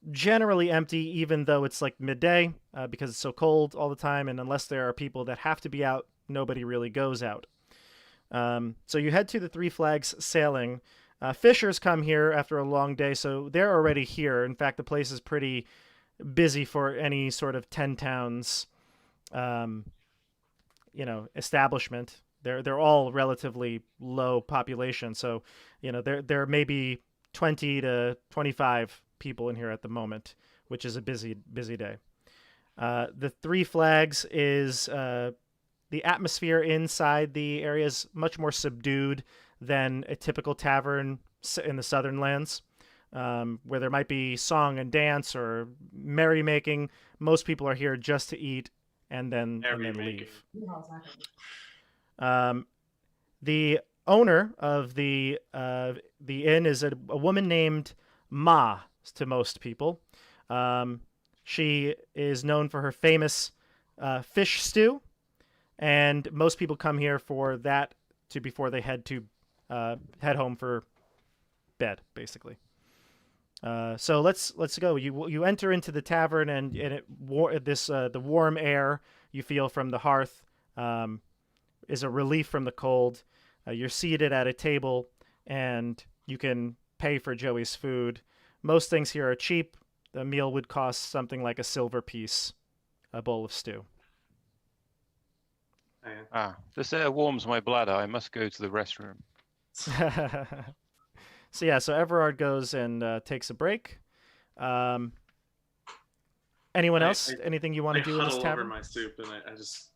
empty, even though it's like midday, because it's so cold all the time, and unless there are people that have to be out, nobody really goes out. So you head to the Three Flags sailing. Fishers come here after a long day, so they're already here. In fact, the place is pretty busy for any sort of 10 towns, establishment. They're all relatively low population, so there may be 20 to 25 people in here at the moment, which is a busy day. The Three Flags is the atmosphere inside the area is much more subdued than a typical tavern in the southern lands, where there might be song and dance or merrymaking. Most people are here just to eat and then leave. The owner of the inn is a woman named Ma to most people. She is known for her famous fish stew, and most people come here for that before they head home for bed, basically. So let's go. You enter into the tavern, and the warm air you feel from the hearth is a relief from the cold. You're seated at a table, and you can pay for Joey's food. Most things here are cheap. The meal would cost something like a silver piece, a bowl of stew. This air warms my bladder. I must go to the restroom. So Everard goes and takes a break. Anyone else? Anything you want to do in this huddle tavern? over my soup and I just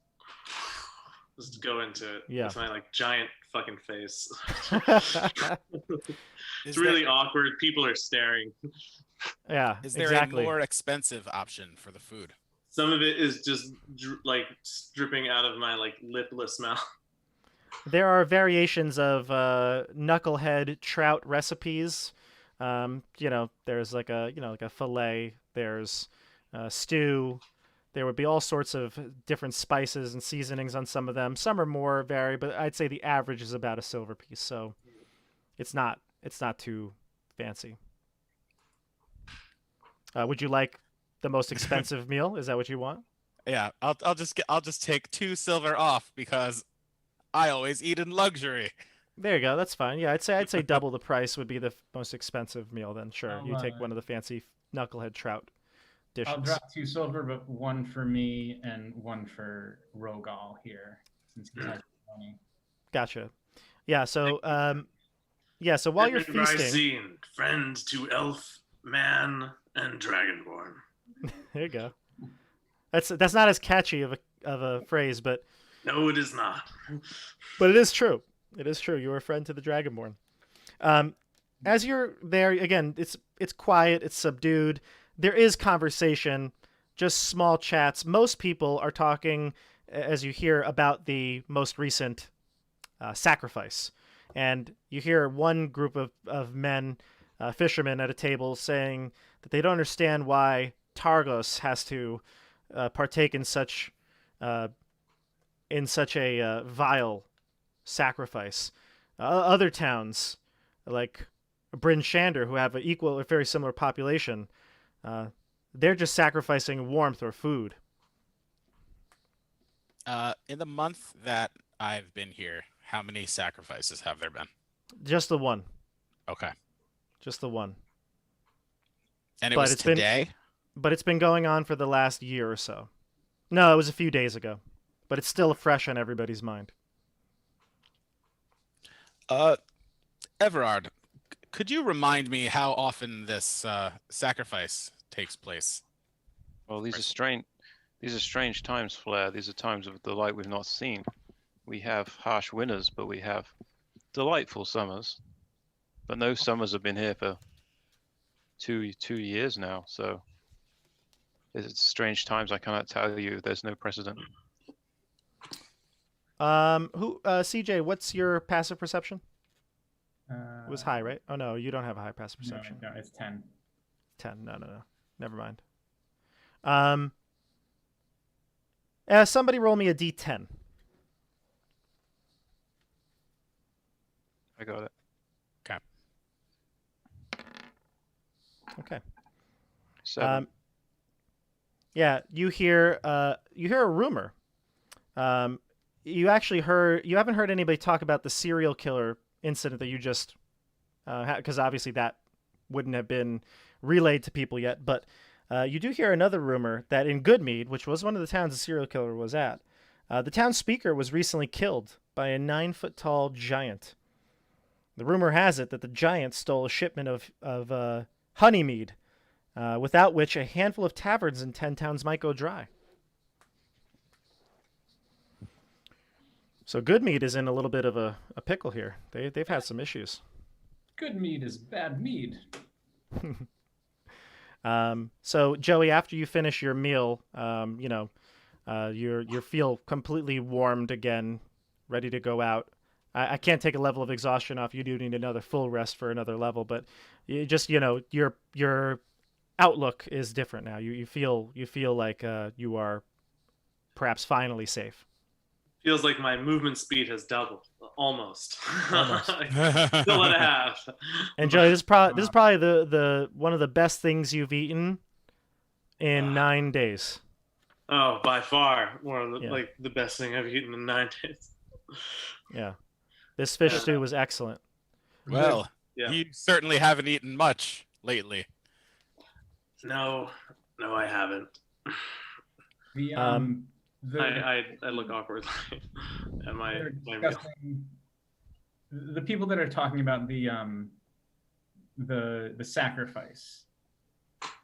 go into it Yeah. with my giant fucking face. Is It's really there, awkward. People are staring. Yeah, is there exactly. a more expensive option for the food? Some of it is just dripping out of my lipless mouth. There are variations of knucklehead trout recipes. There's like a fillet. There's stew. There would be all sorts of different spices and seasonings on some of them. Some are more varied, but I'd say the average is about a silver piece. So it's not too fancy. Would you like the most expensive meal? Is that what you want? Yeah, I'll just take 2 silver off because I always eat in luxury. There you go. That's fine. Yeah, I'd say double the price would be the most expensive meal. Then sure, you take one of the fancy knucklehead trout dishes. I'll drop 2 silver, but 1 for me and 1 for Rogal here, since he has money. Gotcha. Yeah. So So while you're feasting, Rysine, friend to elf, man, and dragonborn. there you go. That's not as catchy of a phrase, but No, it is not. it is true. It is true. You are a friend to the Dragonborn. As you're there, again, it's quiet, it's subdued. There is conversation, just small chats. Most people are talking, as you hear, about the most recent sacrifice. And you hear one group of men, fishermen at a table, saying that they don't understand why Targos has to partake in such a vile sacrifice. Other towns, like Bryn Shander, who have a very similar population, they're just sacrificing warmth or food. In the month that I've been here, how many sacrifices have there been? Just the one. Okay. Just the one. And it But was it's been- today? But it's been going on for the last year or so. No, it was a few days ago. But it's still fresh on everybody's mind. Everard, could you remind me how often this sacrifice takes place? Well, these are strange times, Flair. These are times of the light we've not seen. We have harsh winters, but we have delightful summers. But no summers have been here for two years now, so it's strange times. I cannot tell you. There's no precedent. CJ, what's your passive perception? It was high, right? Oh no, you don't have a high passive perception. No, it's 10. 10. No. Never mind. Somebody roll me a d10. I got it. Okay. 7. Yeah, you hear a rumor. You haven't heard anybody talk about the serial killer incident that you just, because obviously that wouldn't have been relayed to people yet. But you do hear another rumor that in Goodmead, which was one of the towns the serial killer was at, the town speaker was recently killed by a 9-foot-tall giant. The rumor has it that the giant stole a shipment of honeymead, without which a handful of taverns in 10 towns might go dry. So Goodmead is in a little bit of a pickle here. They've had some issues. Good mead is bad mead. So Joey, after you finish your meal, you feel completely warmed again, ready to go out. I can't take a level of exhaustion off. You do need another full rest for another level, but you just your outlook is different now. You feel like you are perhaps finally safe. Feels like my movement speed has doubled, almost. Almost. Still at a half. And Joey, this is probably the one of the best things you've eaten in 9 days. Oh, by far, one of the, Yeah. like the best thing I've eaten in 9 days. Yeah, this fish stew was excellent. Well, Yeah. you certainly haven't eaten much lately. No, I haven't. The I look awkward at my they're meal. discussing the people that are talking about the sacrifice.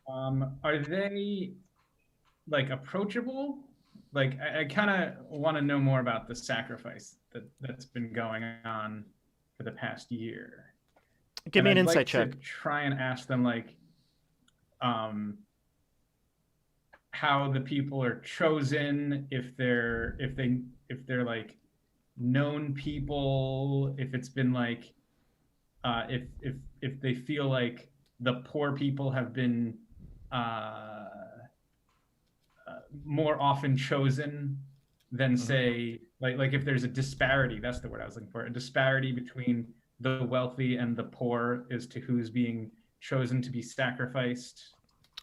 Are they like approachable? Like I kind of want to know more about the sacrifice that's been going on for the past year. Give me an I'd insight like check. to try and ask them like, how the people are chosen, if they're like known people, if it's been like, if they feel like the poor people have been more often chosen than say like if there's a disparity. That's the word I was looking for. A disparity between the wealthy and the poor as to who's being chosen to be sacrificed.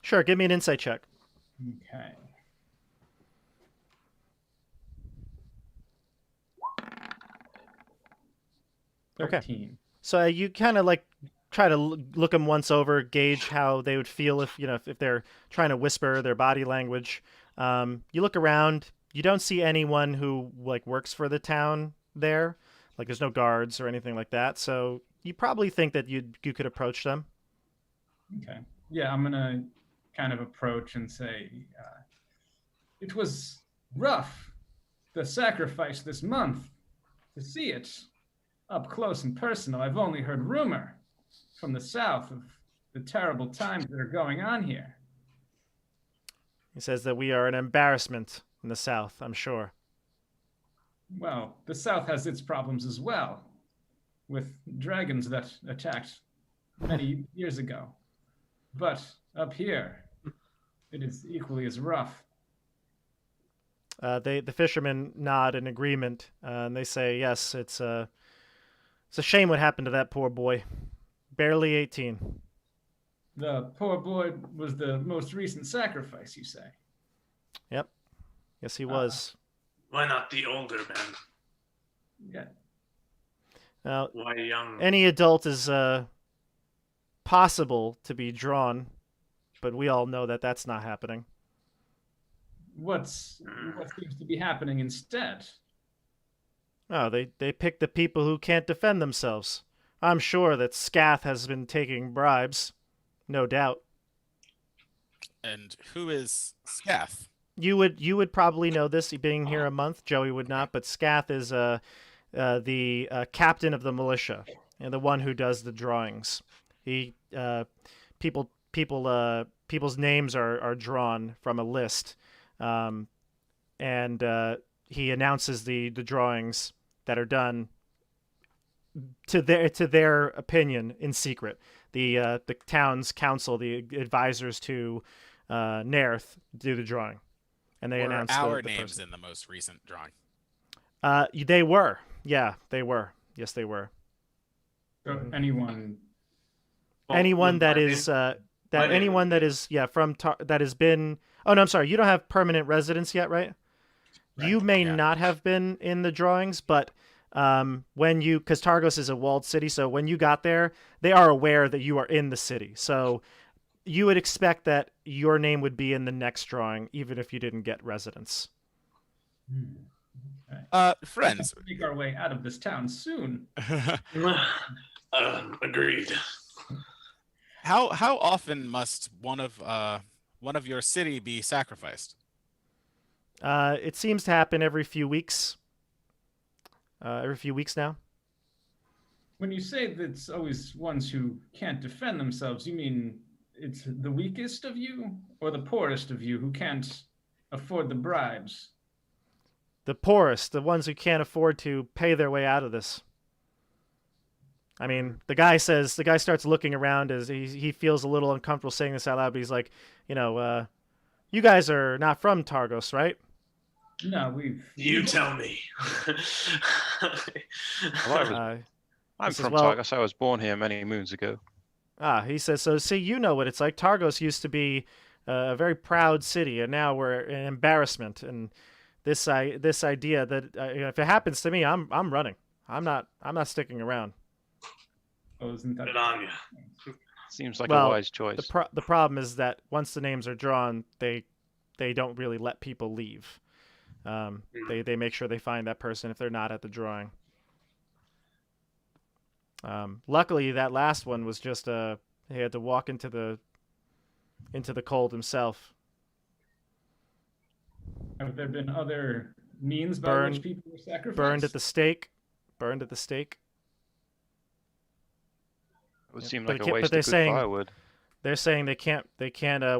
Sure, give me an insight check. Okay. Okay. 13. So you kind of like try to look them once over, gauge how they would feel if they're trying to whisper their body language. You look around, you don't see anyone who like works for the town there. Like there's no guards or anything like that. So you probably think that you could approach them. Okay. Yeah, I'm gonna kind of approach and say, it was rough, the sacrifice this month. To see it up close and personal, I've only heard rumor from the south of the terrible times that are going on here. He says that we are an embarrassment in the south, I'm sure. Well, the south has its problems as well, with dragons that attacked many years ago. But up here, it is equally as rough. The fishermen nod in agreement, and they say, yes, it's a shame what happened to that poor boy. Barely 18. The poor boy was the most recent sacrifice, you say? Yep. Yes, he was. Why not the older man? Yeah. Now, Why young? any adult is possible to be drawn, but we all know that that's not happening. What seems to be happening instead? Oh, they pick the people who can't defend themselves. I'm sure that Scath has been taking bribes, no doubt. And who is Scath? You would probably know this, being here a month. Joey would not, but Scath is the captain of the militia and the one who does the drawings. He people's names are drawn from a list, and he announces the drawings that are done to their opinion in secret. The town's council, the advisors to Nerth, do the drawing, and they announce our the names person. in the most recent drawing. They were. Yeah, they were. Yes, they were. So anyone? Anyone that is that has been. Oh no, I'm sorry. You don't have permanent residence yet, right? You may not have been in the drawings, but because Targos is a walled city, so when you got there, they are aware that you are in the city. So you would expect that your name would be in the next drawing, even if you didn't get residence. Friends. Make our way out of this town soon. Agreed. How often must one of your city be sacrificed? It seems to happen every few weeks. Every few weeks now. When you say that it's always ones who can't defend themselves, you mean it's the weakest of you or the poorest of you who can't afford the bribes? The poorest, the ones who can't afford to pay their way out of this. I mean, the guy starts looking around as he feels a little uncomfortable saying this out loud, but he's like, you guys are not from Targos, right? No, You tell me. I'm says, from well- Targos. I was born here many moons ago. He says, so see, you know what it's like. Targos used to be a very proud city, and now we're an embarrassment. And this idea that if it happens to me, I'm running. I'm not sticking around. Oh, isn't that? Good on you. Seems like Well, a wise choice. The problem is that once the names are drawn, they don't really let people leave. They make sure they find that person if they're not at the drawing. Luckily, that last one was just he had to walk into the cold himself. Have there been other means by Burned- which people were sacrificed? Burned at the stake. Burned at the stake. It would seem But like it a can't- but waste they're of good saying- firewood. They're saying they can't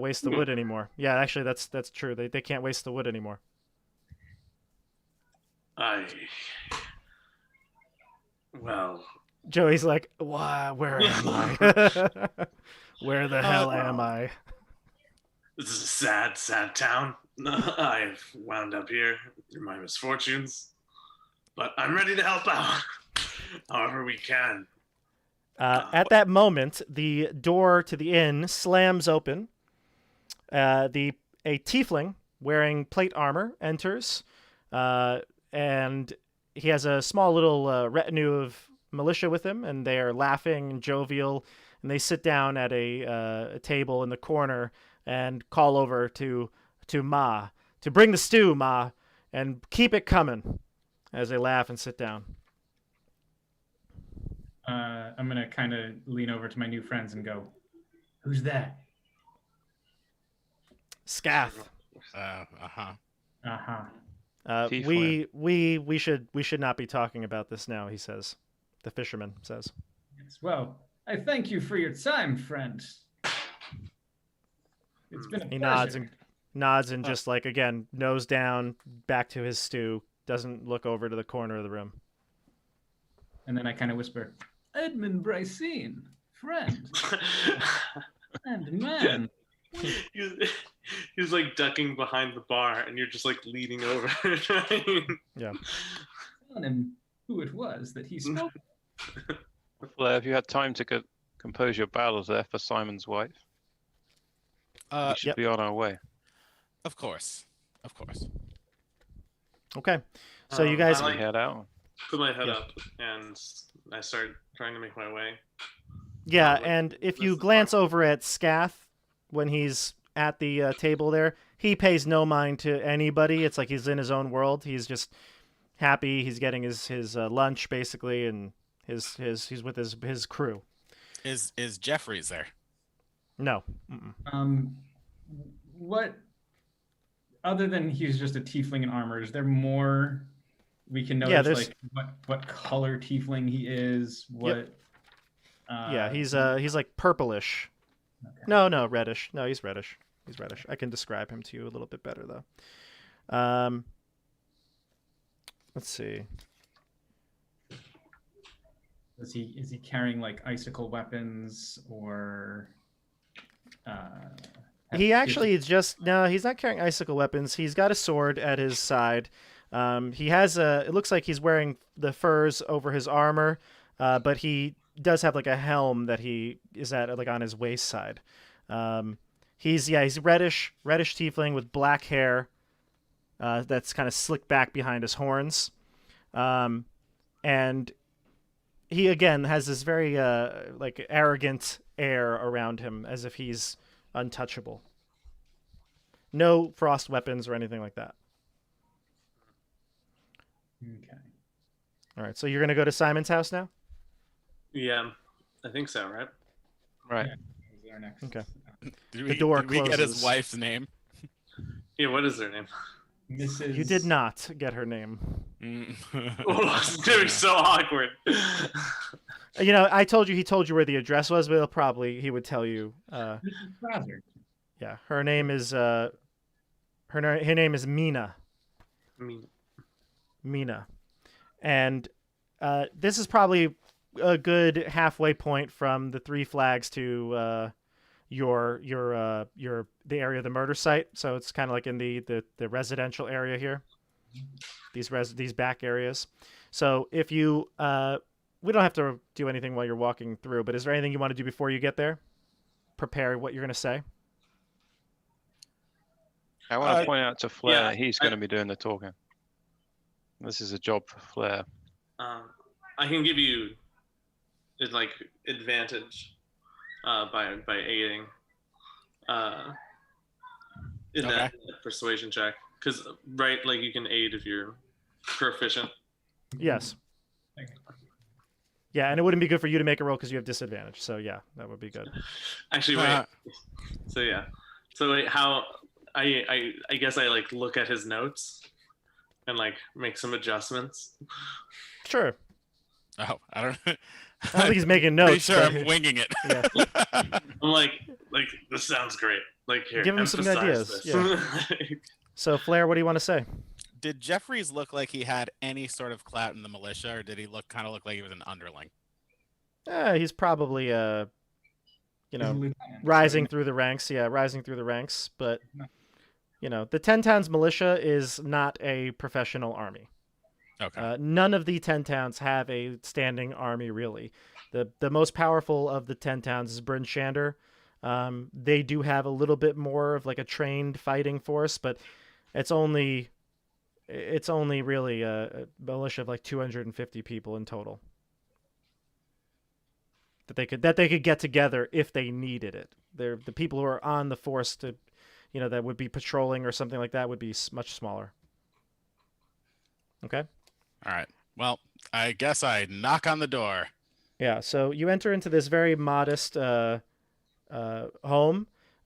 waste the wood anymore. Yeah, actually, that's true. They can't waste the wood anymore. Well, Joey's like, "Why? Where am I? Where the hell am I?" this is a sad, sad town. I've wound up here through my misfortunes, but I'm ready to help out however we can. At that moment, the door to the inn slams open. A tiefling wearing plate armor enters, and he has a small little retinue of militia with him, and they are laughing and jovial. And they sit down at a table in the corner and call over to Ma to bring the stew, Ma, and keep it coming. As they laugh and sit down. I'm gonna kind of lean over to my new friends and go, "Who's that?" Scath. Uh-huh. We should not be talking about this now, he says. The fisherman says. Yes, well, I thank you for your time, friend. It's been a He pleasure. nods and just like again, nose down, back to his stew, doesn't look over to the corner of the room. And then I kind of whisper, "Edmund Brycene, friend and man." he was like ducking behind the bar, and you're just like leaning over. Yeah. Telling him who it was that he spoke. Flair, have you had time to compose your battles there for Simon's wife? We should Yep. be on our way. Of course. Okay. So you guys I Head out. put my head Yeah. up, and I start trying to make my way. Yeah, Like, and if this you is glance fun. over at Scath when he's at the table there, he pays no mind to anybody. It's like he's in his own world. He's just happy. He's getting his lunch basically, and he's with his crew. Is Jeffries there? No. Mm-mm. What other than he's just a tiefling in armor? Is there more we can Yeah, notice? there's- Like what color tiefling he is? What? Yeah, he's like purplish. Okay. No, reddish. No, he's reddish. He's reddish. I can describe him to you a little bit better though. Let's see. Is he carrying like icicle weapons or? He actually is just no. He's not carrying icicle weapons. He's got a sword at his side. He has a. It looks like he's wearing the furs over his armor, but he does have like a helm that he is at like on his waist side. He's reddish tiefling with black hair. That's kind of slicked back behind his horns, and he again has this very like arrogant air around him, as if he's untouchable. No frost weapons or anything like that. Okay. All right, so you're gonna go to Simon's house now. Yeah, I think so, right? Right. Is our next? Okay. Did The door did we get his closes. wife's name? Yeah, what is their name? Mrs. You did not get her name. Oh, it's gonna be so awkward. You know, I told you he told you where the address was, but he would tell you. Mrs. Fraser. Yeah, her name is her name is Mina. I mean, Mina, and this is probably a good halfway point from the Three Flags to the area of the murder site. So it's kind of like in the residential area here. These back areas. So if you we don't have to do anything while you're walking through, but is there anything you want to do before you get there? Prepare what you're going to say. I want Uh, to point out to Flair yeah, that he's going to be doing the talking. This is a job for Flair. I can give you like advantage by aiding in Okay. that persuasion check, because right, like you can aid if you're proficient. Yes. Okay. Yeah, and it wouldn't be good for you to make a roll because you have disadvantage. So yeah, that would be good. Actually, wait. Uh, So yeah. So wait, how I guess I like look at his notes and like make some adjustments. Sure. Oh, I don't. I don't think he's making Pretty notes. sure but- I'm winging it. Yeah. I'm like this sounds great. Like here, Give him some emphasize ideas, this. So Flair, what do you want to say? Did Jeffries look like he had any sort of clout in the militia, or did he kind of look like he was an underling? He's probably He's a lieutenant, rising so through the ranks. Yeah, rising through the ranks. But No. the 10 Towns militia is not a professional army. Okay. None of the 10 Towns have a standing army, really. The most powerful of the 10 Towns is Bryn Shander. They do have a little bit more of like a trained fighting force, but it's only really a militia of like 250 people in total that they could get together if they needed it. They're the people who are on the force to, that would be patrolling or something like that would be much smaller. Okay. All right. Well, I guess I knock on the door. Yeah. So you enter into this very modest home.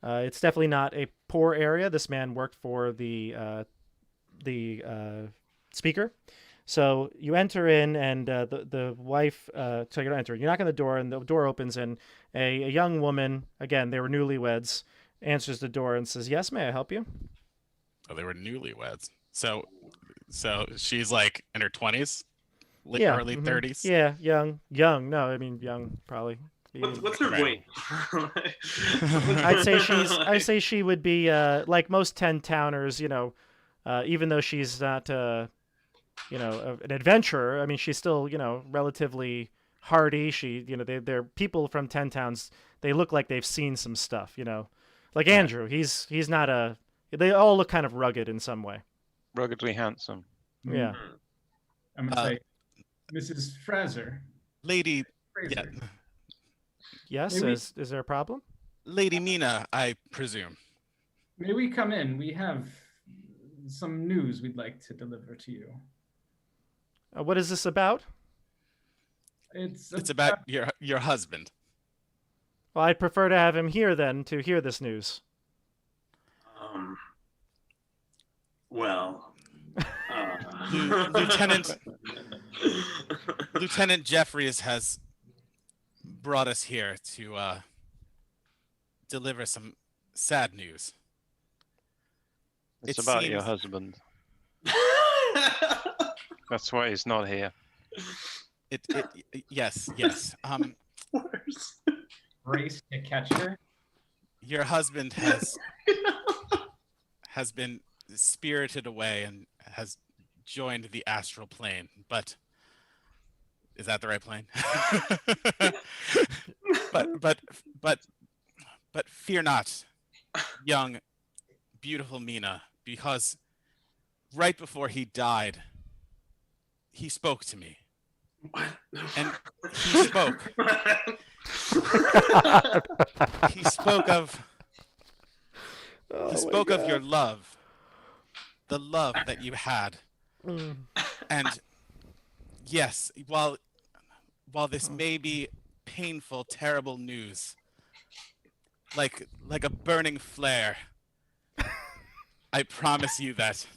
It's definitely not a poor area. This man worked for the speaker. So you enter in, and the wife. So you don't enter. You knock on the door, and the door opens, and a young woman. Again, they were newlyweds. Answers the door and says, "Yes, may I help you?" Oh, they were newlyweds. So she's like in her 20s, Yeah, early mhm. 30s. Yeah, young. No, I mean young, probably. What's her Right. weight? I'd say she would be like most 10 towners, even though she's not an adventurer. I mean, she's still, relatively hardy. They're people from 10 towns. They look like they've seen some stuff, like Andrew. He's not they all look kind of rugged in some way. Ruggedly handsome. Yeah. I'm gonna say, Mrs. Fraser. Lady, Fraser. yeah. Yes, Maybe- is there a problem? Lady Mina, I presume. May we come in? We have some news we'd like to deliver to you. What is this about? It's About your husband. Well, I'd prefer to have him here then to hear this news. Well, Lieutenant Jeffries has brought us here to deliver some sad news. It's It about your seems- husband. That's why he's not here. Yes. worse. race to catch her. Your husband has been spirited away and has joined the astral plane. But is that the right plane? but fear not, young, beautiful Mina, because right before he died, he spoke to me. What? And he spoke. He spoke of your love, the love that you had. And yes, while this may be painful, terrible news, like a burning flare, I promise you that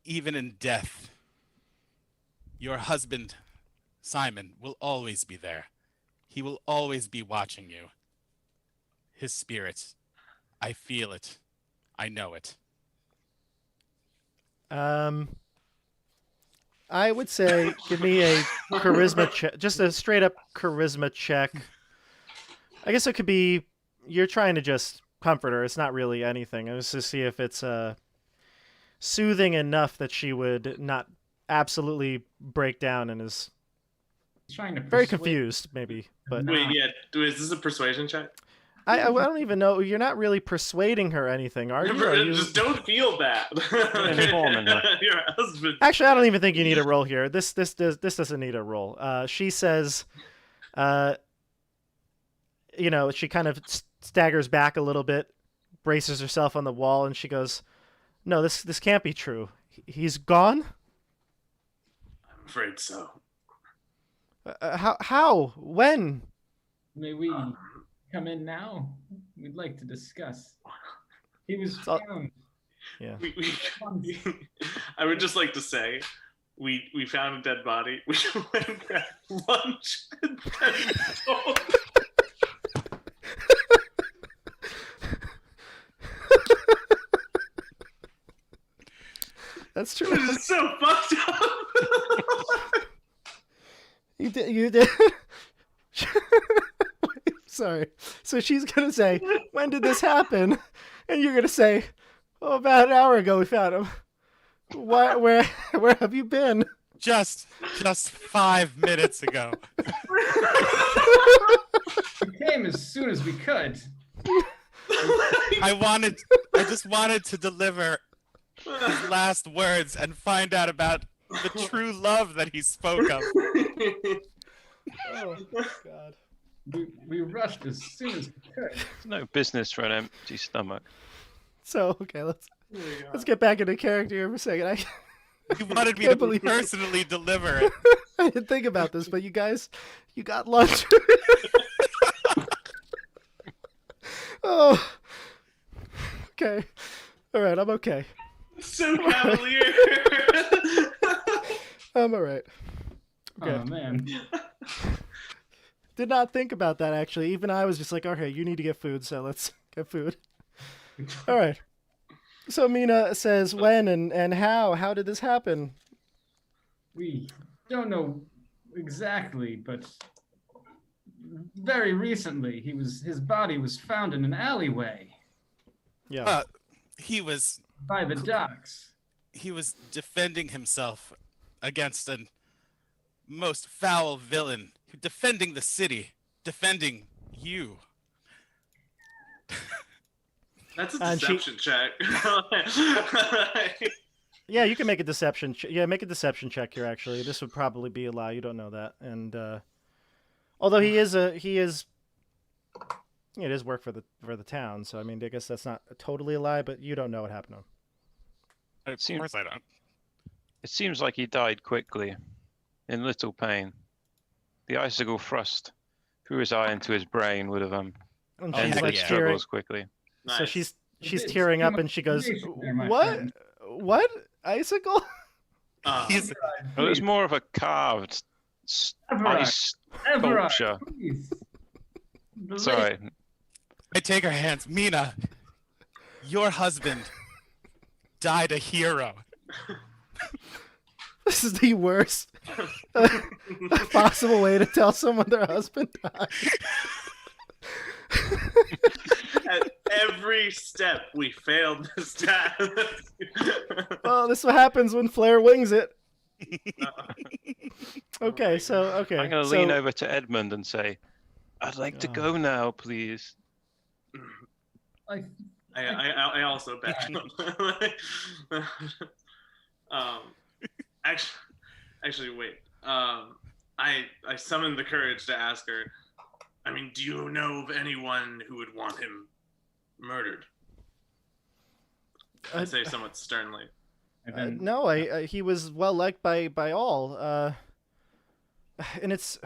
even in death, your husband, Simon, will always be there. He will always be watching you. His spirit, I feel it. I know it. I would say give me a charisma check, just a straight up charisma check. I guess it could be you're trying to just comfort her. It's not really anything. It was to see if it's soothing enough that she would not absolutely break down and is Trying to very persuade- confused, maybe. But Wait, yeah. Is this a persuasion check? I don't even know. You're not really persuading her anything, are you? Are you... Just don't feel bad. Informing her. Your husband. Actually, I don't even think you need a roll here. This doesn't need a roll. She says, she kind of staggers back a little bit, braces herself on the wall, and she goes, "No, this can't be true. He's gone? I'm afraid so. How? When?" May we come in now? We'd like to discuss. He was all- found. Yeah. I would just like to say, we found a dead body. We went and grabbed lunch and then sold. That's true. This is so fucked up. You did. Sorry. So she's gonna say, "When did this happen?" And you're gonna say, "Oh, about an hour ago we found him." Where have you been? Just 5 minutes ago. We came as soon as we could. I just wanted to deliver his last words and find out about the true love that he spoke of. Oh God. We rushed as soon as we could. It's no business for an empty stomach. So okay, let's get back into character here for a second. He wanted me Can't to believe it. personally deliver it. I didn't think about this, but you got lunch. Oh. Okay. All right, I'm okay. So cavalier. I'm all right. Okay. Oh man. Did not think about that actually. Even I was just like, okay, you need to get food, so let's get food. All right. So Mina says, when and how? How did this happen? We don't know exactly, but very recently his body was found in an alleyway Yeah. He was by the docks. defending himself against a most foul villain, defending the city, defending you. That's a And she- deception check. Yeah, you can make a deception. Make a deception check here. Actually, this would probably be a lie. You don't know that, and Although he is it is work for the town, so I mean, I guess that's not totally a lie, but you don't know what happened to him. Of course I don't. It seems like he died quickly, in little pain. The icicle thrust through his eye into his brain would have And Oh, she's ended heck like his yeah. tearing. struggles quickly. So Nice. she's tearing up, and she goes, There, my "What? friend. What? Icicle?" He's Well, it was more of a carved Everard, ice Everard, sculpture. please. Sorry, I take her hands. Mina, your husband died a hero. This is the worst possible way to tell someone their husband died. At every step, we failed this task. Well, this is what happens when Flair wings it. Okay, so I'm going to lean over to Edmund and say, "I'd like to Oh. go now, please." I also back up. Actually, wait. I summoned the courage to ask her. I mean, do you know of anyone who would want him murdered? I say somewhat sternly. No, he was well liked by all, and it's.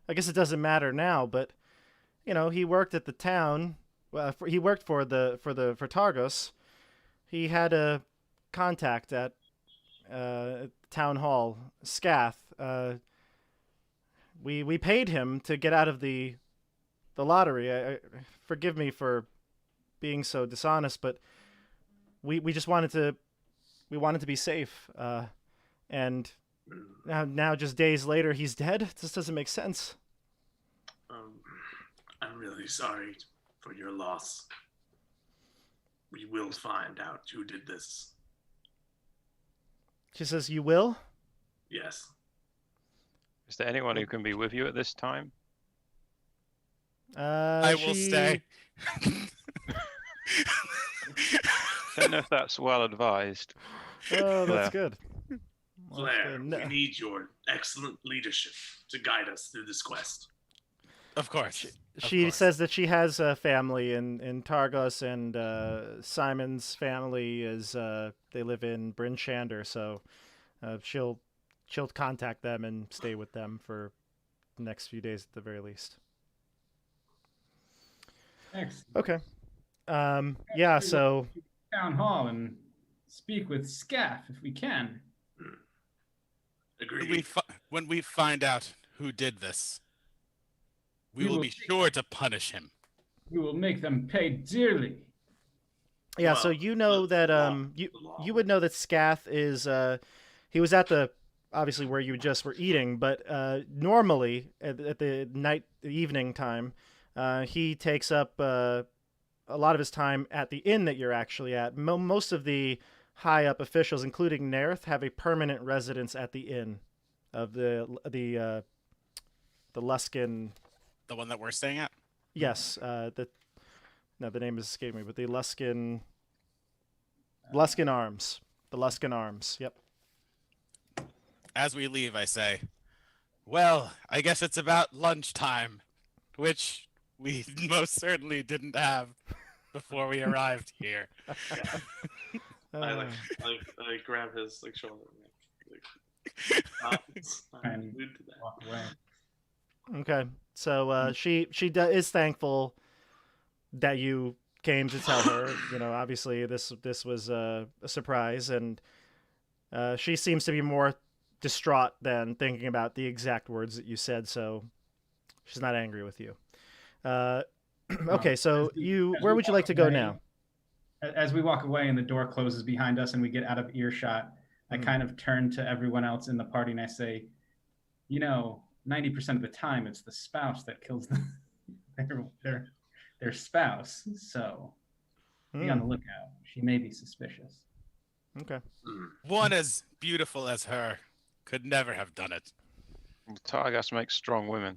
I guess it doesn't matter now, but you know, he worked at the town. He worked for Targos. He had a contact at town hall, Scath. We paid him to get out of the lottery. Forgive me for being so dishonest, but we just wanted to be safe. And now just days later, he's dead. This doesn't make sense. I'm really sorry for your loss. We will find out who did this. She says, "You will?" Yes. Is there anyone who can be with you at this time? I will stay. Don't know if that's well advised. Oh, that's Flair. good. Well, that's Flair, good. No. we need your excellent leadership to guide us through this quest. Of course. She course. says that she has a family in Targos, and Simon's family is they live in Bryn Shander, so she'll contact them and stay with them for the next few days at the very least. Excellent. Okay. Yeah. So Town hall and speak with Scaff if we can. Agreed. When we find out who did this, we We will will be take- sure to punish him. We will make them pay dearly. yeah. So Well, you know the that law- you the law. you would know that Scath is he was at the obviously where you just were eating, but normally at the evening time, he takes up a lot of his time at the inn that you're actually at. Most of the high up officials, including Nerth, have a permanent residence at the inn of the Luskin. The one that we're staying at? Yes, the name is escaping me, but the Luskin Arms. The Luskin Arms. Yep. As we leave, I say, well, I guess it's about lunchtime, which we most certainly didn't have before we arrived here. I grab his shoulder. And Allude to that. walk away. Okay, so she is thankful that you came to tell her. You know, obviously this was a surprise, and she seems to be more distraught than thinking about the exact words that you said. So she's not angry with you. Okay, so where would you like to go now? As we walk away and the door closes behind us and we get out of earshot, I kind of turn to everyone else in the party and I say, 90% of the time it's the spouse that kills their spouse. So be on the lookout. She may be suspicious. Okay. One as beautiful as her could never have done it. Targos makes strong women.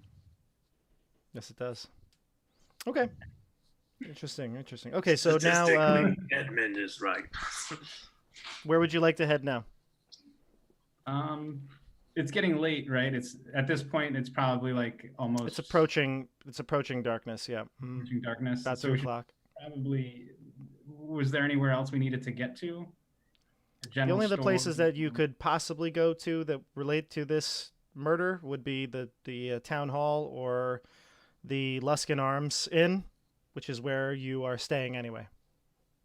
Yes, it does. Okay. Interesting. Okay, so now Statistically, Edmund is right. where would you like to head now? It's getting late, right? It's at this point. It's probably like almost. It's approaching darkness. Yeah. Approaching darkness. About So 2 we should o'clock. probably. Was there anywhere else we needed to get to? A The general only other store? places that you could possibly go to that relate to this murder would be the town hall or the Luskin Arms Inn, which is where you are staying anyway.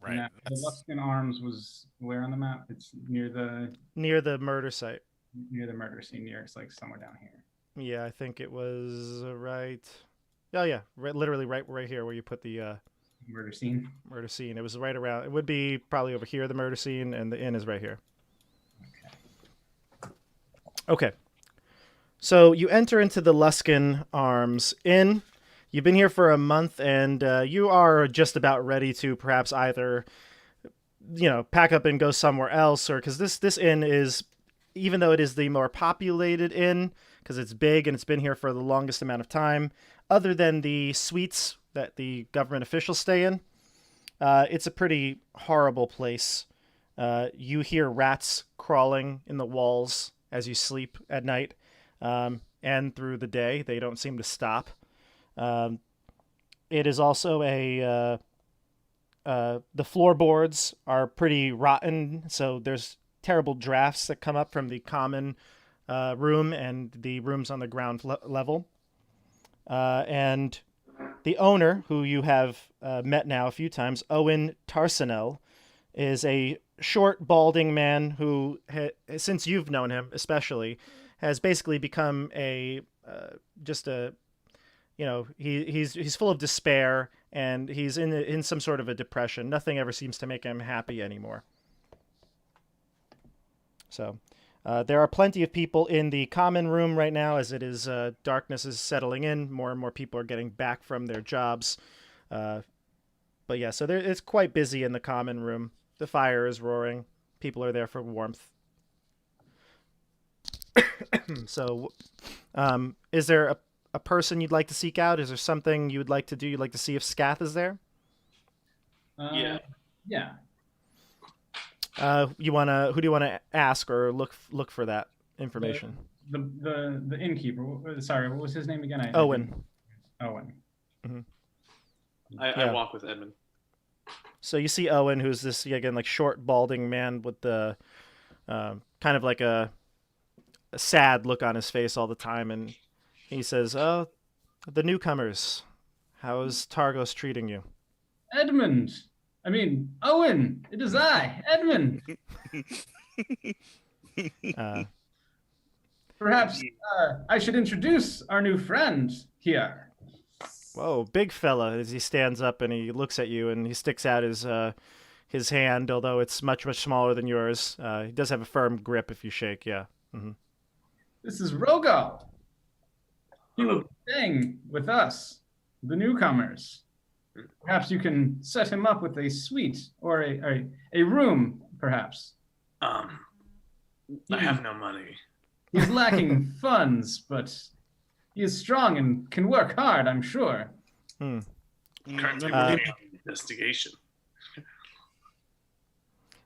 Right. Now, the Luskin Arms was where on the map? It's near the murder site. murder scene. It's like somewhere down here. Yeah, I think it was right. Oh yeah, literally right here where you put the Murder scene. murder scene. It was right around. It would be probably over here, the murder scene, and the inn is right here. Okay. So you enter into the Luskin Arms Inn. You've been here for a month, and you are just about ready to perhaps either, pack up and go somewhere else, or because this inn is, even though it is the more populated inn, because it's big and it's been here for the longest amount of time, other than the suites that the government officials stay in, it's a pretty horrible place. You hear rats crawling in the walls as you sleep at night, and through the day. They don't seem to stop. It is also the floorboards are pretty rotten, so there's terrible drafts that come up from the common room and the rooms on the ground level. And the owner, who you have met now a few times, Owen Tarsanel, is a short, balding man who, since you've known him especially, has basically become he's full of despair, and he's in some sort of a depression. Nothing ever seems to make him happy anymore. So there are plenty of people in the common room right now, as it is darkness is settling in. More and more people are getting back from their jobs. But yeah, so it's quite busy in the common room. The fire is roaring. People are there for warmth. So, is there a person you'd like to seek out? Is there something you would like to do? You'd like to see if Scath is there? Yeah. Yeah. Who do you want to ask or look for that information? The innkeeper. Sorry, what was his name again? Owen. Owen. Mm-hmm. I walk with Edmund. So you see Owen, who's this again like short, balding man with the kind of like a sad look on his face all the time, and he says, "Oh, the newcomers. How's Targos treating you?" Edmund. I mean, Owen. It is I, Edmund. Perhaps I should introduce our new friend here. Whoa, big fella! As he stands up and he looks at you, and he sticks out his hand, although it's much smaller than yours. He does have a firm grip if you shake. Yeah. Mm-hmm. This is Rogo. He will be staying with us, the newcomers. Perhaps you can set him up with a suite or a room, perhaps. I have no money. He's lacking funds, but he is strong and can work hard, I'm sure. Currently working on investigation.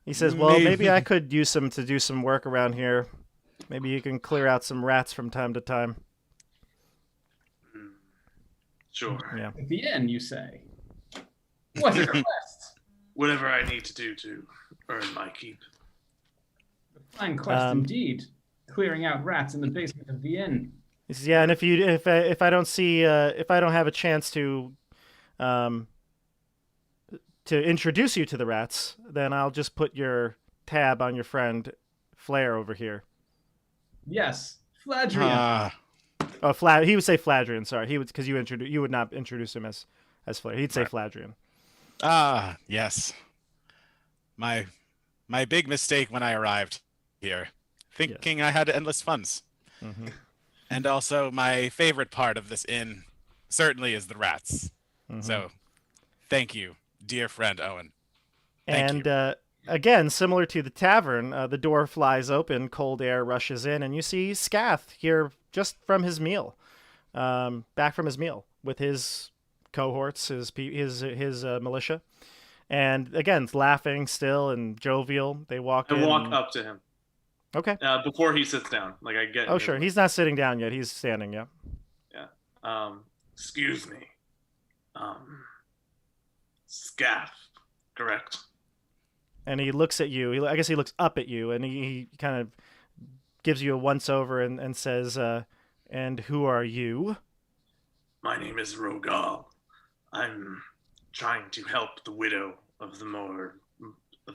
He says, "Well, maybe I could use him to do some work around here. Maybe you can clear out some rats from time to time." Sure. Yeah. At the end, you say. What a request! Whatever I need to do to earn my keep. A fine quest indeed. Clearing out rats in the basement of the inn. He says, "Yeah, and if I don't have a chance to introduce you to the rats, then I'll just put your tab on your friend Flair over here." Yes, Fladrian. He would say Fladrian. Sorry, he would, because you would not introduce him as Flair. He'd say Fladrian. Yes. My big mistake when I arrived here, thinking I had endless funds. Mm-hmm. And also, my favorite part of this inn certainly is the rats. Mm-hmm. So, thank you, dear friend Owen. Again, similar to the tavern, the door flies open, cold air rushes in, and you see Scath here just from his meal, back from his meal with his cohorts, his militia, and again laughing still and jovial. They walk in. Walk up to him. Okay. Before he sits down, like I get. Oh, sure. He's not sitting down yet. He's standing. Yeah. Excuse me. Scaff, correct? And he looks at you. I guess he looks up at you, and he kind of gives you a once over and says, "And who are you?" My name is Rogal. I'm trying to help the widow of the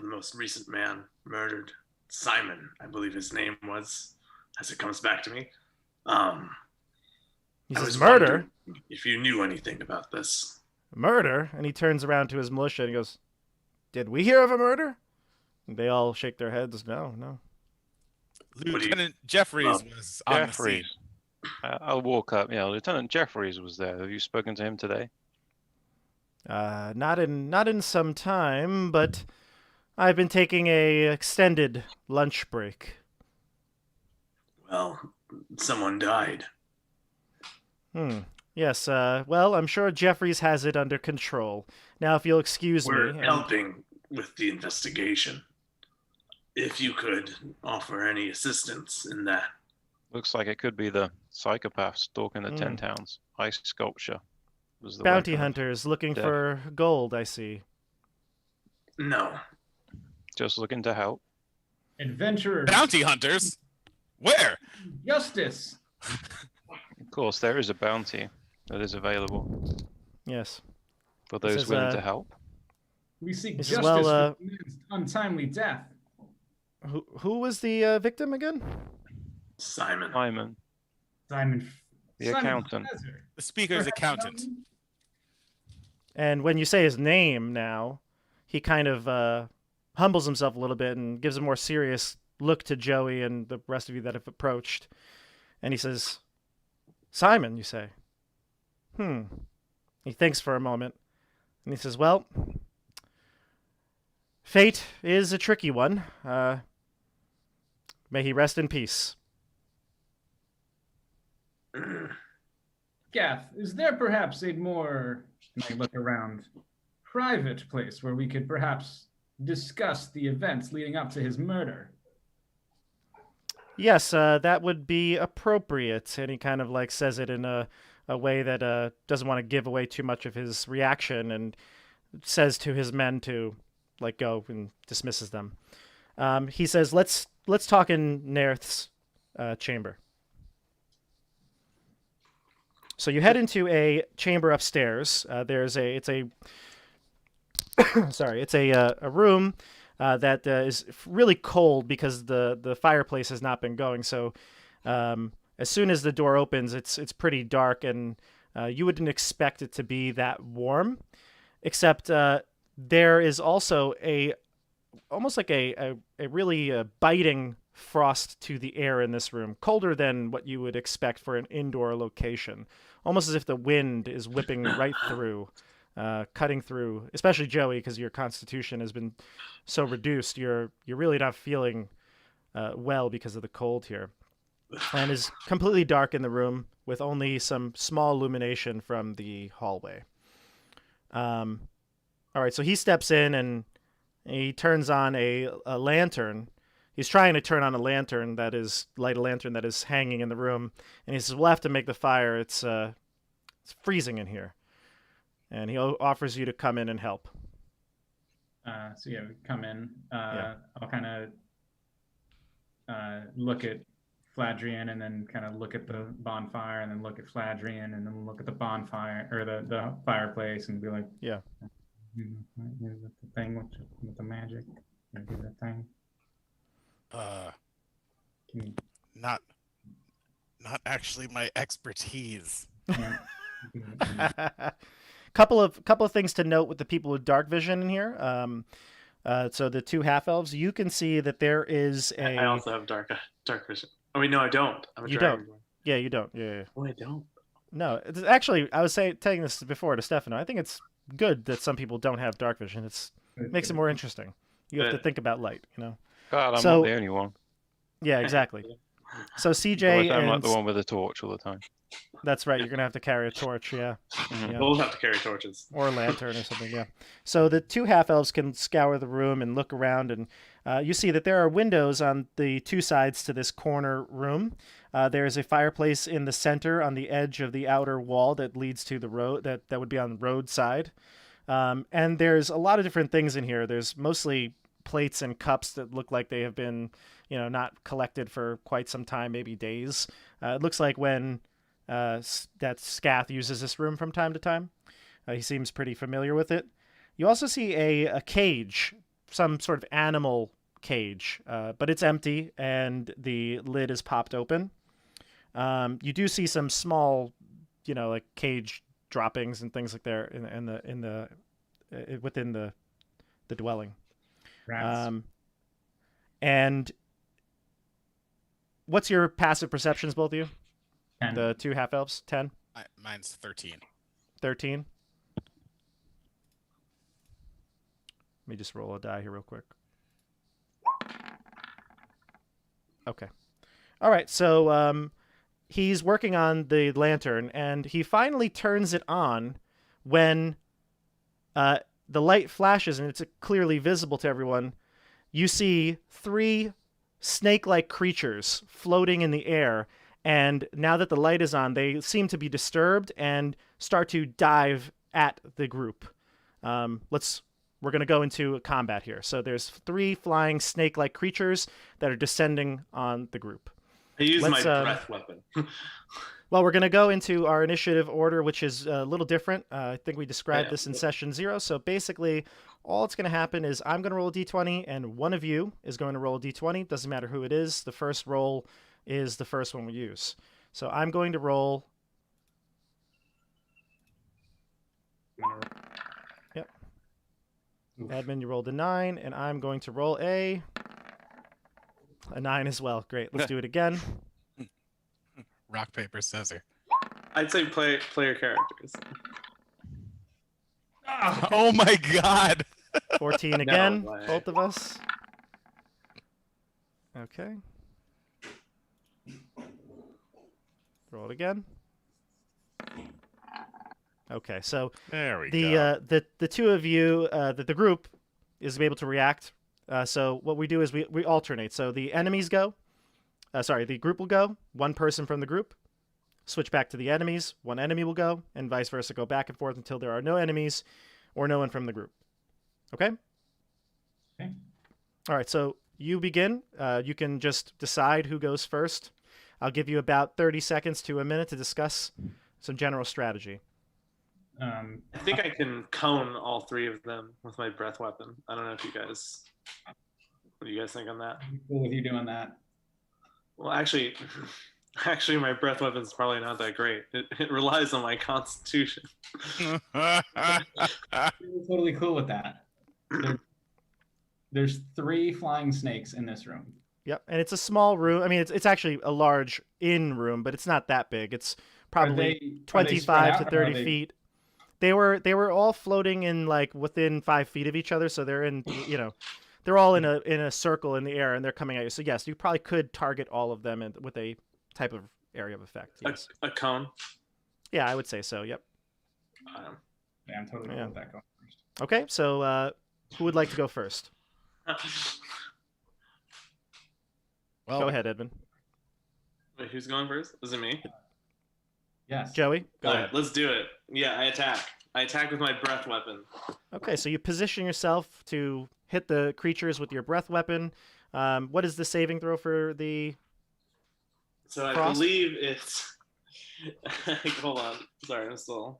most recent man murdered. Simon, I believe his name was, as it comes back to me. He I says, was "Murder? wondering if you knew anything about this." Murder?" And he turns around to his militia and he goes, "Did we hear of a murder?" And they all shake their heads. No, no. Lieutenant Jeffries was on the scene. Jeffries. I'll walk up. Yeah, Lieutenant Jeffries was there. Have you spoken to him today? Not in some time, but I've been taking a extended lunch break. Well, someone died. Yes, well, I'm sure Jeffries has it under control. Now, if you'll excuse We're me. helping with the investigation. If you could offer any assistance in that. Looks like it could be the psychopath stalking the 10 towns. Ice sculpture was the Bounty weapon of hunters looking death. for gold, I see. No. Just looking to help. Adventurers. Bounty hunters? Where? Justice. Of course, there is a bounty that is available Yes. for those says, willing to help. We seek This is justice well, for the man's untimely death. Who was the victim again? Simon. Simon, Simon. the Simon accountant. Fraser. The speaker's Perhaps accountant. known- And when you say his name now, he kind of humbles himself a little bit and gives a more serious look to Joey and the rest of you that have approached. And he says, "Simon, you say?" He thinks for a moment. And he says, "Well, fate is a tricky one. May he rest in peace." Gath, is there perhaps a more, and I look around, private place where we could perhaps discuss the events leading up to his murder? Yes, that would be appropriate. And he kind of like says it in a way that doesn't want to give away too much of his reaction, and says to his men to like go, and dismisses them. He says, "Let's talk in Nerth's chamber." So you head into a chamber upstairs. It's a room that is really cold because the fireplace has not been going. So as soon as the door opens, it's pretty dark, and you wouldn't expect it to be that warm, except there is also almost like a really biting frost to the air in this room, colder than what you would expect for an indoor location, almost as if the wind is whipping right through, cutting through, especially Joey, because your constitution has been so reduced. You're really not feeling well because of the cold here, and is completely dark in the room with only some small illumination from the hallway. All right, so he steps in and he turns on a lantern. He's trying to turn on a lantern light a lantern that is hanging in the room, and he says, "We'll have to make the fire. It's freezing in here." And he offers you to come in and help. So yeah, we come in. Yeah. I'll kind of look at Fladrian, and then kind of look at the bonfire, and then look at Fladrian, and then look at the bonfire or the fireplace, and be like, Yeah. Is it the thing with the magic? Can you do that thing? Can you, Not actually my expertise. yeah. couple of things to note with the people with dark vision in here. So the two half elves, you can see that there is I also have dark vision. Oh wait, no, I don't. I'm a You dragonborn. don't. Yeah, you don't. Yeah. Oh, I don't. No, it's actually, I was telling this before to Stefano. I think it's good that some people don't have dark vision. It makes it more interesting. You have to think about light, you know. God, I'm So- not the only one. Yeah, exactly. So CJ Otherwise, I'm like and the one with a torch all the time. that's right. You're gonna have to carry a torch, yeah. Mhm. Yeah. We'll have to carry torches. Or a lantern or something, yeah. So the two half elves can scour the room and look around, and you see that there are windows on the two sides to this corner room. There is a fireplace in the center on the edge of the outer wall that leads to the road that would be on the road side. And there's a lot of different things in here. There's mostly plates and cups that look like they have been, not collected for quite some time, maybe days. It looks like when that Scath uses this room from time to time. He seems pretty familiar with it. You also see a cage, some sort of animal cage, but it's empty and the lid is popped open. You do see some small, like cage droppings and things like that within the dwelling. Rats. And what's your passive perceptions, both of you? 10. The two half elves, 10, Mine's 13. 13. Let me just roll a die here real quick. Okay. All right. So he's working on the lantern, and he finally turns it on when the light flashes, and it's clearly visible to everyone. You see 3 snake-like creatures floating in the air, and now that the light is on, they seem to be disturbed and start to dive at the group. We're going to go into combat here. So there's 3 flying snake-like creatures that are descending on the group. I use my breath weapon. Well, we're going to go into our initiative order, which is a little different. I think we described this in session 0. So basically, all that's going to happen is I'm going to roll a d20, and one of you is going to roll a d20. Doesn't matter who it is. The first roll is the first one we use. So I'm going to roll. Yep. Oof. Admin, you rolled a 9, and I'm going to roll a 9 as well. Great. Let's do it again. Rock, paper, scissors. I'd say player characters. Oh my god! 14 again, No way. both of us. Okay. Roll it again. Okay, so There we go. the two of you, the group is able to react. So what we do is we alternate. So the enemies go. The group will go. One person from the group. Switch back to the enemies. One enemy will go, and vice versa. Go back and forth until there are no enemies or no one from the group. Okay? Okay. All right, so you begin. You can just decide who goes first. I'll give you about 30 seconds to a minute to discuss some general strategy. I think I can cone all 3 of them with my breath weapon. I don't know if you guys... What do you guys think on that? I'm cool with you doing that. Well, actually, my breath weapon's probably not that great. It relies on my constitution. I'm totally cool with that. There's 3 flying snakes in this room. Yep, and it's a small room. I mean, it's actually a large inn room, but it's not that big. It's probably 25 to 30 feet. They were all floating in like within 5 feet of each other, so they're in they're all in a circle in the air, and they're coming at you. So yes, you probably could target all of them with a type of area of effect. Yes. A cone? Yeah, I would say so. Yep. Yeah, I'm totally cool with that going first. Okay, so who would like to go first? Well, Go ahead, Edmund. Wait, who's going first? Is it me? Yes. Joey, go All ahead. right, let's do it. Yeah, I attack. I attack with my breath weapon. Okay, so you position yourself to hit the creatures with your breath weapon. What is the saving throw for the... So I Frost? believe it's... Hold on. Sorry, I'm still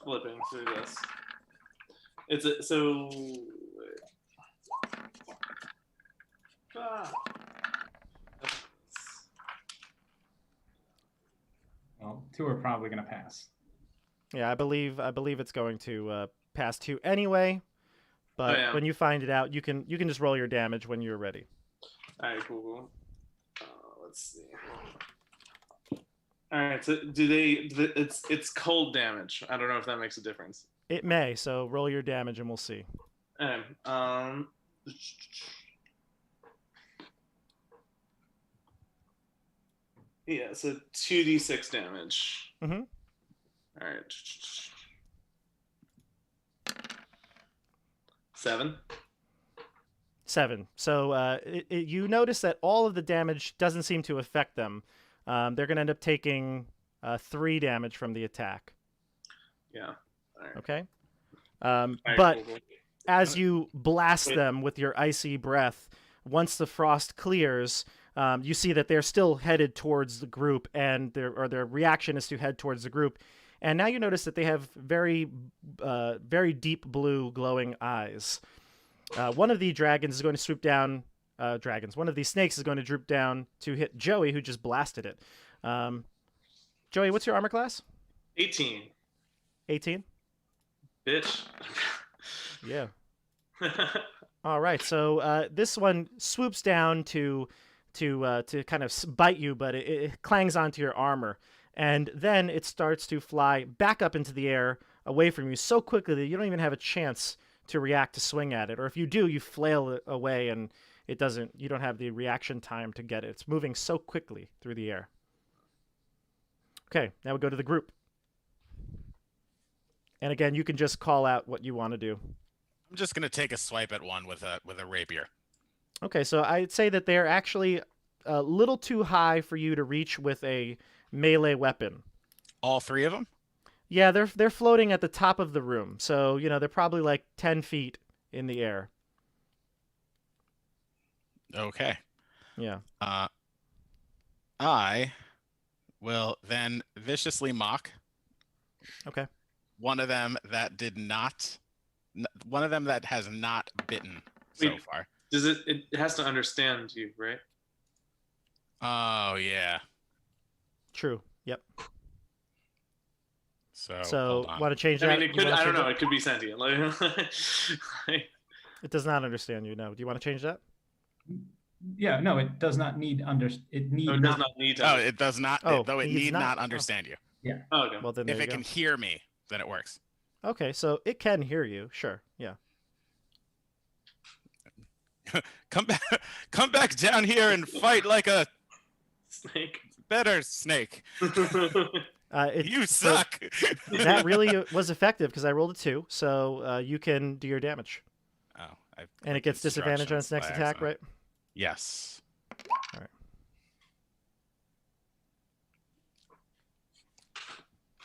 flipping through this. It's a... So... Ah. Well, 2 are probably going to pass. Yeah, I believe it's going to pass 2 anyway. But when you find it out, you can just roll your damage when you're ready. All right, cool. Let's see. All right, so it's cold damage. I don't know if that makes a difference. It may, so roll your damage and we'll see. Okay, Yeah, so 2d6 damage. Mm-hmm. All right. 7. 7. So you notice that all of the damage doesn't seem to affect them. They're going to end up taking 3 damage from the attack. Yeah. All right. Okay. All right, But cool. as you blast Wait. them with your icy breath, once the frost clears, you see that they're still headed towards the group, and their reaction is to head towards the group. And now you notice that they have very deep blue glowing eyes. One of the dragons is going to swoop down. One of these snakes is going to droop down to hit Joey, who just blasted it. Joey, what's your armor class? 18. 18. Bitch. Yeah. All right. So this one swoops down to kind of bite you, but it clangs onto your armor, and then it starts to fly back up into the air away from you so quickly that you don't even have a chance to react to swing at it. Or if you do, you flail it away, and it doesn't. You don't have the reaction time to get it. It's moving so quickly through the air. Okay. Now we go to the group. And again, you can just call out what you want to do. I'm just gonna take a swipe at one with a rapier. Okay, so I'd say that they're actually a little too high for you to reach with a melee weapon. All 3 of them? Yeah, they're floating at the top of the room, so they're probably like 10 feet in the air. Okay. Yeah. I will then viciously mock. Okay. One of them that has not bitten so Wait. far. Does it has to understand you, right? Oh yeah. True. Yep. So So hold on. want to change I that? mean, it You could. wanna I don't change know. it? It could be sentient. It does not understand you. No. Do you want to change that? Yeah, no, it does not need it need No, it does not. not need to. Oh, it does not. Oh, though it needs need not? not Oh. understand you. Yeah. Oh, okay. Well, then there If you it go. can hear me, then it works. Okay, so it can hear you. Sure. Yeah. Come back down here and fight like a Snake. better snake. You so suck. that really was effective because I rolled a 2, so you can do your damage. Oh, And it gets disadvantage on its next attack, right? Yes. All right.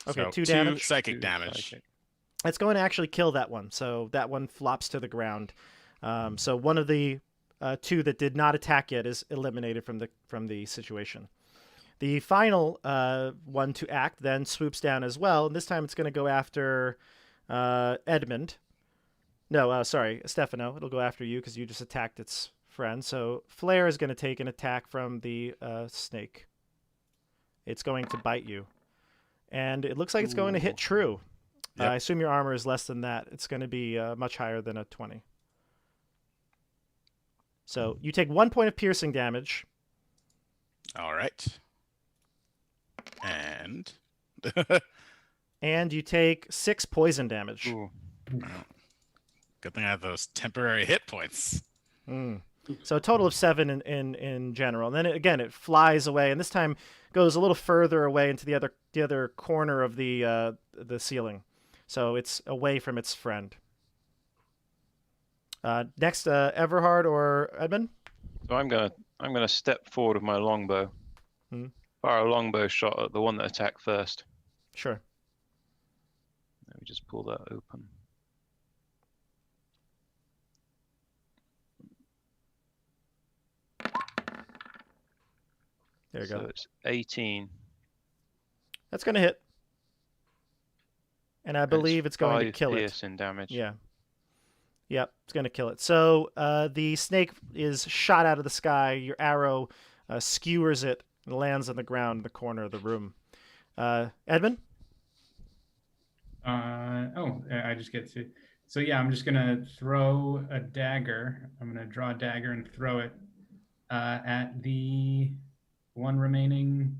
Okay, So 2 damage. psychic damage. Okay. It's going to actually kill that one, so that one flops to the ground. So one of the 2 that did not attack yet is eliminated from the situation. The final one to act then swoops down as well, and this time it's going to go after Edmund. No, sorry, Stefano. It'll go after you because you just attacked its friend. So Flare is going to take an attack from the snake. It's going to bite you. And it looks like it's going to hit true. Yep. I assume your armor is less than that. It's going to be much higher than a 20. So you take 1 point of piercing damage. All right. And And you take 6 poison damage. Ooh. good thing I have those temporary hit points. Mm. So a total of 7 in general. And then it flies away, and this time goes a little further away into the other corner of the ceiling. So it's away from its friend. Next, Everhard or Edmund? So I'm gonna step forward with my longbow. Hmm. Fire a longbow shot at the one that attacked first. Sure. Let me just pull that open. There you So go. it's 18. That's going to hit. And I believe it's going to 5 kill it. piercing damage. Yeah. Yep, it's going to kill it. So the snake is shot out of the sky. Your arrow skewers it and lands on the ground in the corner of the room. Edmund? I just get to. So yeah, I'm just gonna throw a dagger. I'm gonna draw a dagger and throw it at the one remaining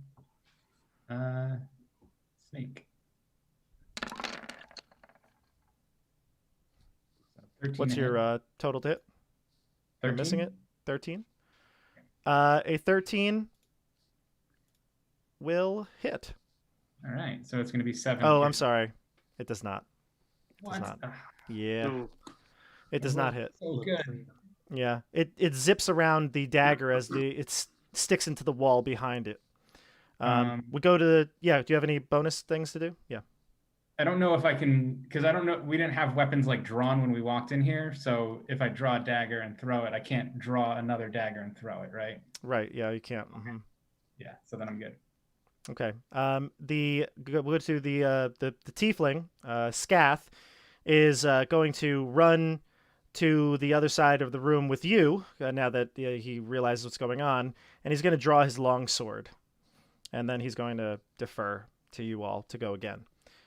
snake. 13 What's to hit. your total to hit? I'm 13? missing it. 13. A 13 will hit. All right, so it's going to be 7. Oh, I'm sorry. It does not. What? not. Ugh, Yeah, Ooh. it does not hit. so good. Yeah, it zips around the dagger as it sticks into the wall behind it. We go to yeah. Do you have any bonus things to do? Yeah. I don't know if I can, because I don't know. We didn't have weapons like drawn when we walked in here. So if I draw a dagger and throw it, I can't draw another dagger and throw it, right? Right. Yeah, you can't. Mhm. Yeah. So then I'm good. Okay. We'll go to the tiefling. Scath is going to run to the other side of the room with you now that he realizes what's going on, and he's going to draw his long sword, and then he's going to defer to you all to go again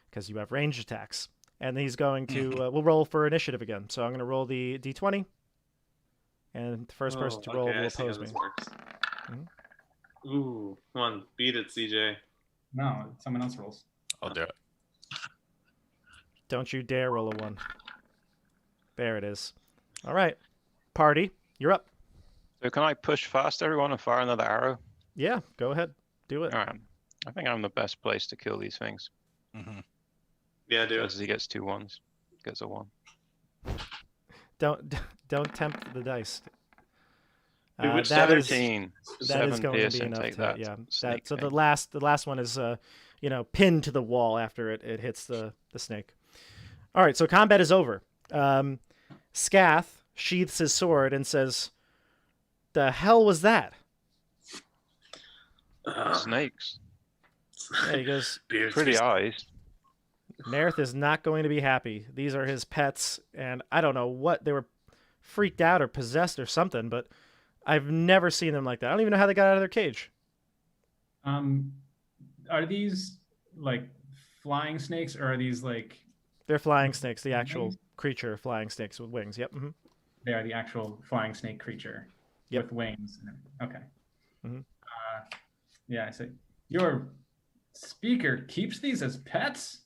because you have ranged attacks, and then he's going to we'll roll for initiative again. So I'm going to roll the d20, and the first person to roll okay, will I see how oppose me. this works. Mhm. Ooh, come on, beat it, CJ. No, someone else rolls. I'll do it. Don't you dare roll a 1. There it is. All right, party, you're up. So can I push fast everyone and fire another arrow? Yeah, go ahead, do it. All right. I think I'm the best place to kill these things. Hmm. Yeah, do it. Because he gets 2 1s. Gets a 1. Don't tempt the dice. Which That is 17. that is 7 going to be piercing, enough take to that. yeah. Snake So thing. the last one is pinned to the wall after it hits the snake. All right, so combat is over. Scath sheaths his sword and says, "The hell was that?" Snakes. Yeah, he goes, Beards Pretty for- eyes. Nerth is not going to be happy. These are his pets, and I don't know what they were freaked out or possessed or something, but I've never seen them like that. I don't even know how they got out of their cage. Are these like flying snakes, or are these like They're flying snakes, the actual Wings? creature flying snakes with wings. Yep. Mm-hmm. they are the actual flying snake creature Yep. with wings? Okay. Mhm. Yeah, I see. Your speaker keeps these as pets?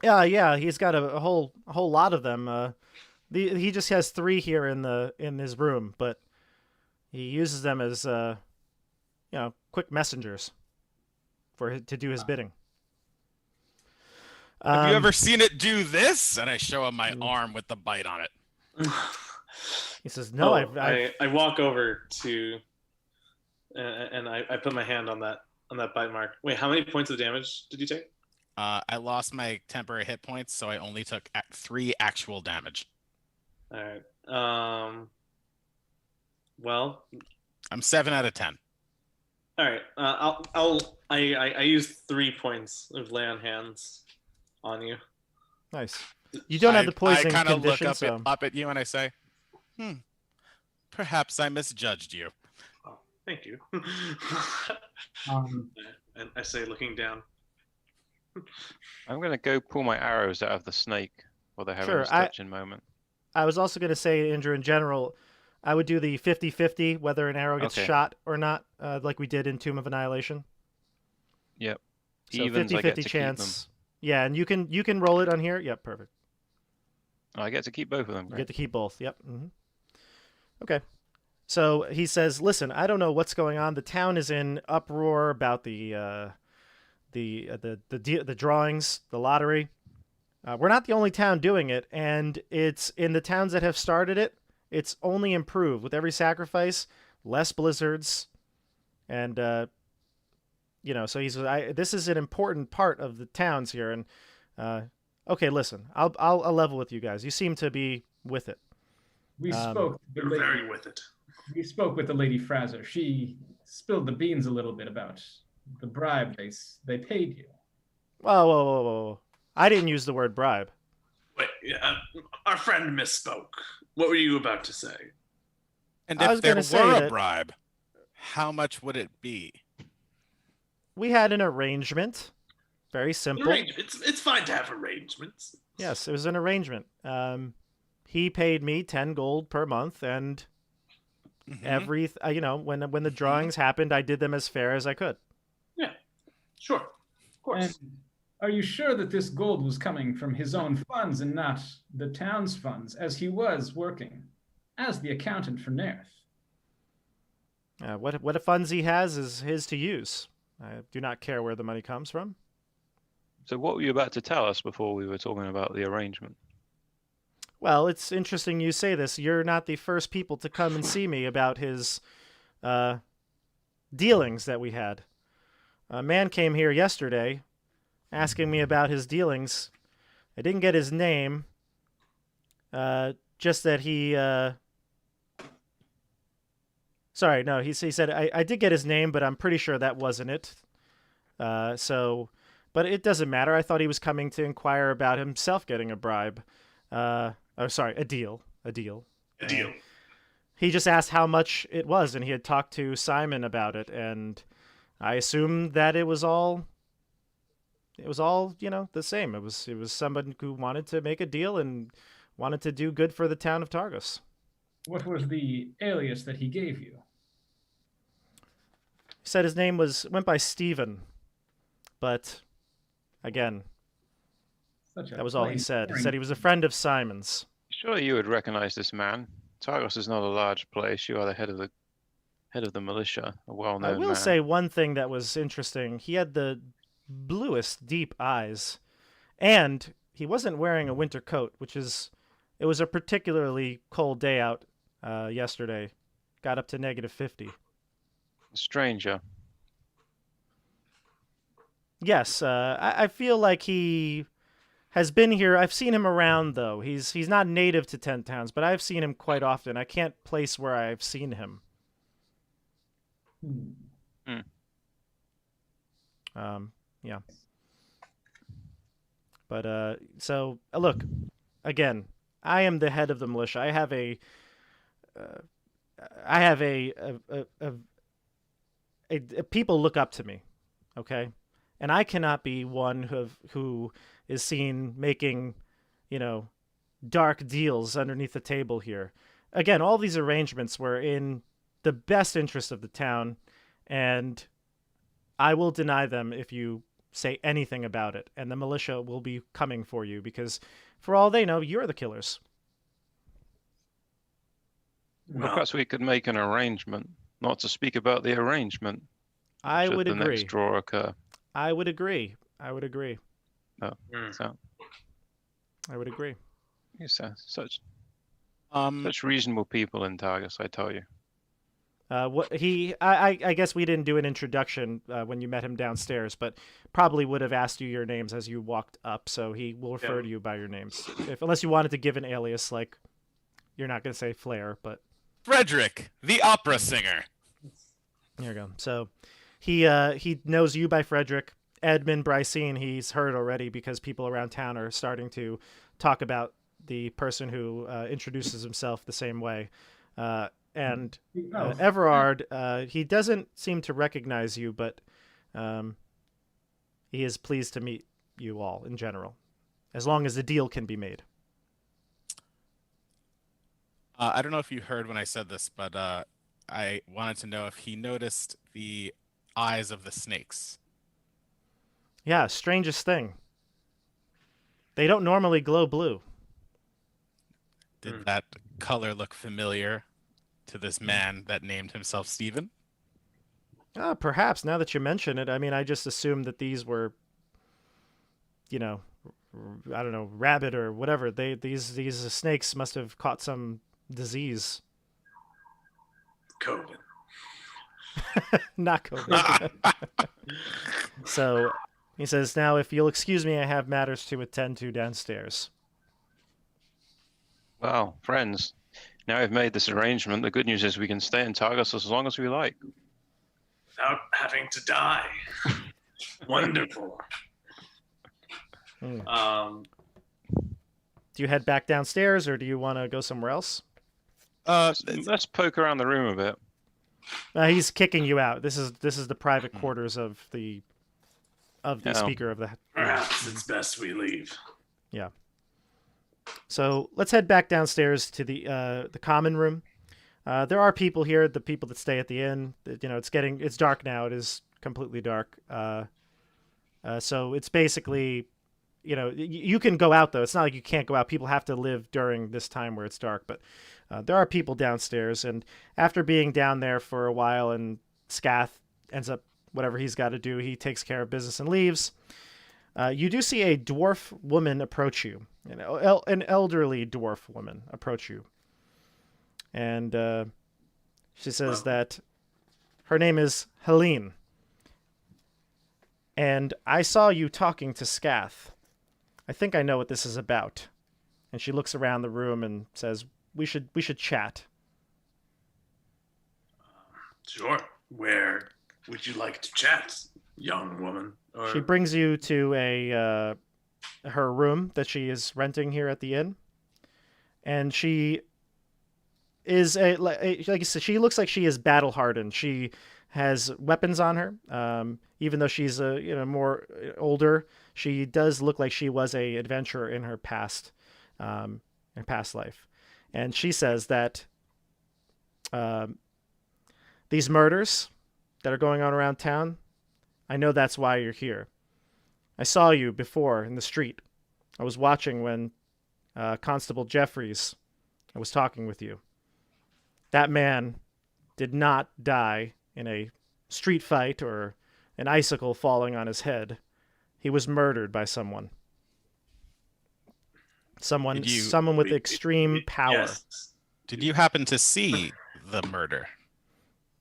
Yeah, he's got a whole lot of them. He just has 3 here in his room, but he uses them as quick messengers to do his bidding. Have you ever seen it do this? And I show him my Mm. arm with the bite on it. He says, "No, I walk over to, and I put my hand on that bite mark. Wait, how many points of damage did you take? I lost my temporary hit points, so I only took 3 actual damage. All right. Well, I'm 7 out of 10. all right. I use 3 points of lay on hands on you. nice. You don't have the poison I kind of look condition, up so at you and I say, perhaps I misjudged you. Oh, thank you. Um, And I say, looking down. I'm going to go pull my arrows out of the snake while they're having Sure, this touching moment. I was also going to say, Andrew, in general, I would do the 50-50, whether an arrow gets Okay. shot or not, like we did in Tomb of Annihilation. Yep. So Evens, I get 50-50 to chance. Yeah, and you can roll it on here. Yep, perfect. keep them. I get to keep both of them. You Great. get to keep both. Yep. Mm-hmm. Okay. So he says, "Listen, I don't know what's going on. The town is in uproar about the drawings, the lottery. We're not the only town doing it, and it's in the towns that have started it. It's only improved with every sacrifice, less blizzards, and so he says, this is an important part of the towns here. And okay, listen, I'll level with you guys. You seem to be with it. we spoke. You're very with it. We spoke with the Lady Fraser. She spilled the beans a little bit about the bribe they paid you. Whoa. I didn't use the word bribe. Wait, our friend misspoke. What were you about to say? And I if was there gonna say were a that- bribe, how much would it be? We had an arrangement. Very simple. It's fine to have arrangements. Yes, it was an arrangement. He paid me 10 gold per month, and Mhm. when the drawings happened, I did them as fair as I could. Yeah, sure, of course. And are you sure that this gold was coming from his own funds and not the town's funds, as he was working as the accountant for Nerth? What funds he has is his to use. I do not care where the money comes from. So what were you about to tell us before we were talking about the arrangement? Well, it's interesting you say this. You're not the first people to come and see me about his dealings that we had. A man came here yesterday asking me about his dealings. I didn't get his name, just that he... Sorry, no, he said, I did get his name, but I'm pretty sure that wasn't it. But it doesn't matter. I thought he was coming to inquire about himself getting a bribe. A deal. A deal. He just asked how much it was, and he had talked to Simon about it, and I assumed that it was all, the same. It was somebody who wanted to make a deal and wanted to do good for the town of Targos. What was the alias that he gave you? He said his name went by Stephen, but again, that was all he said. He said he was a friend of Simon's. Surely you would recognize this man. Targos is not a large place. You are the head of the militia, a well-known I will man. say one thing that was interesting. He had the bluest, deep eyes, and he wasn't wearing a winter coat, it was a particularly cold day out yesterday. Got up to -50. A stranger. Yes, I feel like he has been here. I've seen him around, though. He's not native to Tent Towns, but I've seen him quite often. I can't place where I've seen him. Yeah. But so look, again, I am the head of the militia. People look up to me, okay, and I cannot be one who is seen making, dark deals underneath the table here. Again, all these arrangements were in the best interest of the town, and I will deny them if you say anything about it, and the militia will be coming for you because, for all they know, you're the killers. Well, perhaps we could make an arrangement not to speak about the arrangement. I would the agree. Next draw occur. I would agree. Oh, so I would agree. yes, such reasonable people in Targos, I tell you. I guess we didn't do an introduction when you met him downstairs, but probably would have asked you your names as you walked up, so he will refer to you by your names. Unless you wanted to give an alias, like, you're not going to say Flair, but... Frederick, the opera singer. There you go. So he knows you by Frederick. Edmund Brycene, he's heard already because people around town are starting to talk about the person who introduces himself the same way. And Everard, he doesn't seem to recognize you, but he is pleased to meet you all in general, as long as the deal can be made. I don't know if you heard when I said this, but I wanted to know if he noticed the eyes of the snakes. Yeah, strangest thing. They don't normally glow blue. Did that color look familiar to this man that named himself Stephen? Perhaps, now that you mention it. I mean, I just assumed that these were, I don't know, rabbit or whatever. These snakes must have caught some disease. COVID. Not COVID. So he says, now, if you'll excuse me, I have matters to attend to downstairs. Well, friends, now we've made this arrangement. The good news is we can stay in Targos as long as we like. Without having to die. Wonderful. Do you head back downstairs, or do you want to go somewhere else? Let's poke around the room a bit. He's kicking you out. This is the private quarters of the speaker of the. Perhaps it's best we leave. Yeah. So let's head back downstairs to the common room. There are people here, the people that stay at the inn. It's dark now. It is completely dark. So it's basically you can go out though. It's not like you can't go out. People have to live during this time where it's dark, but there are people downstairs. And after being down there for a while, and Scath ends up whatever he's got to do, he takes care of business and leaves. You do see a dwarf woman approach you, an elderly dwarf woman approach you, and she says that her name is Helene. And I saw you talking to Scath. I think I know what this is about. And she looks around the room and says, we should chat. Sure. Where would you like to chat, young woman? Or... She brings you to her room that she is renting here at the inn. And she is like you said, she looks like she is battle hardened. She has weapons on her. Even though she's more older, she does look like she was a adventurer in her past life. And she says that these murders that are going on around town, I know that's why you're here. I saw you before in the street. I was watching when Constable Jeffries, I was talking with you. That man did not die in a street fight or an icicle falling on his head. He was murdered by someone. Someone with extreme power. Yes. Did you happen to see the murder?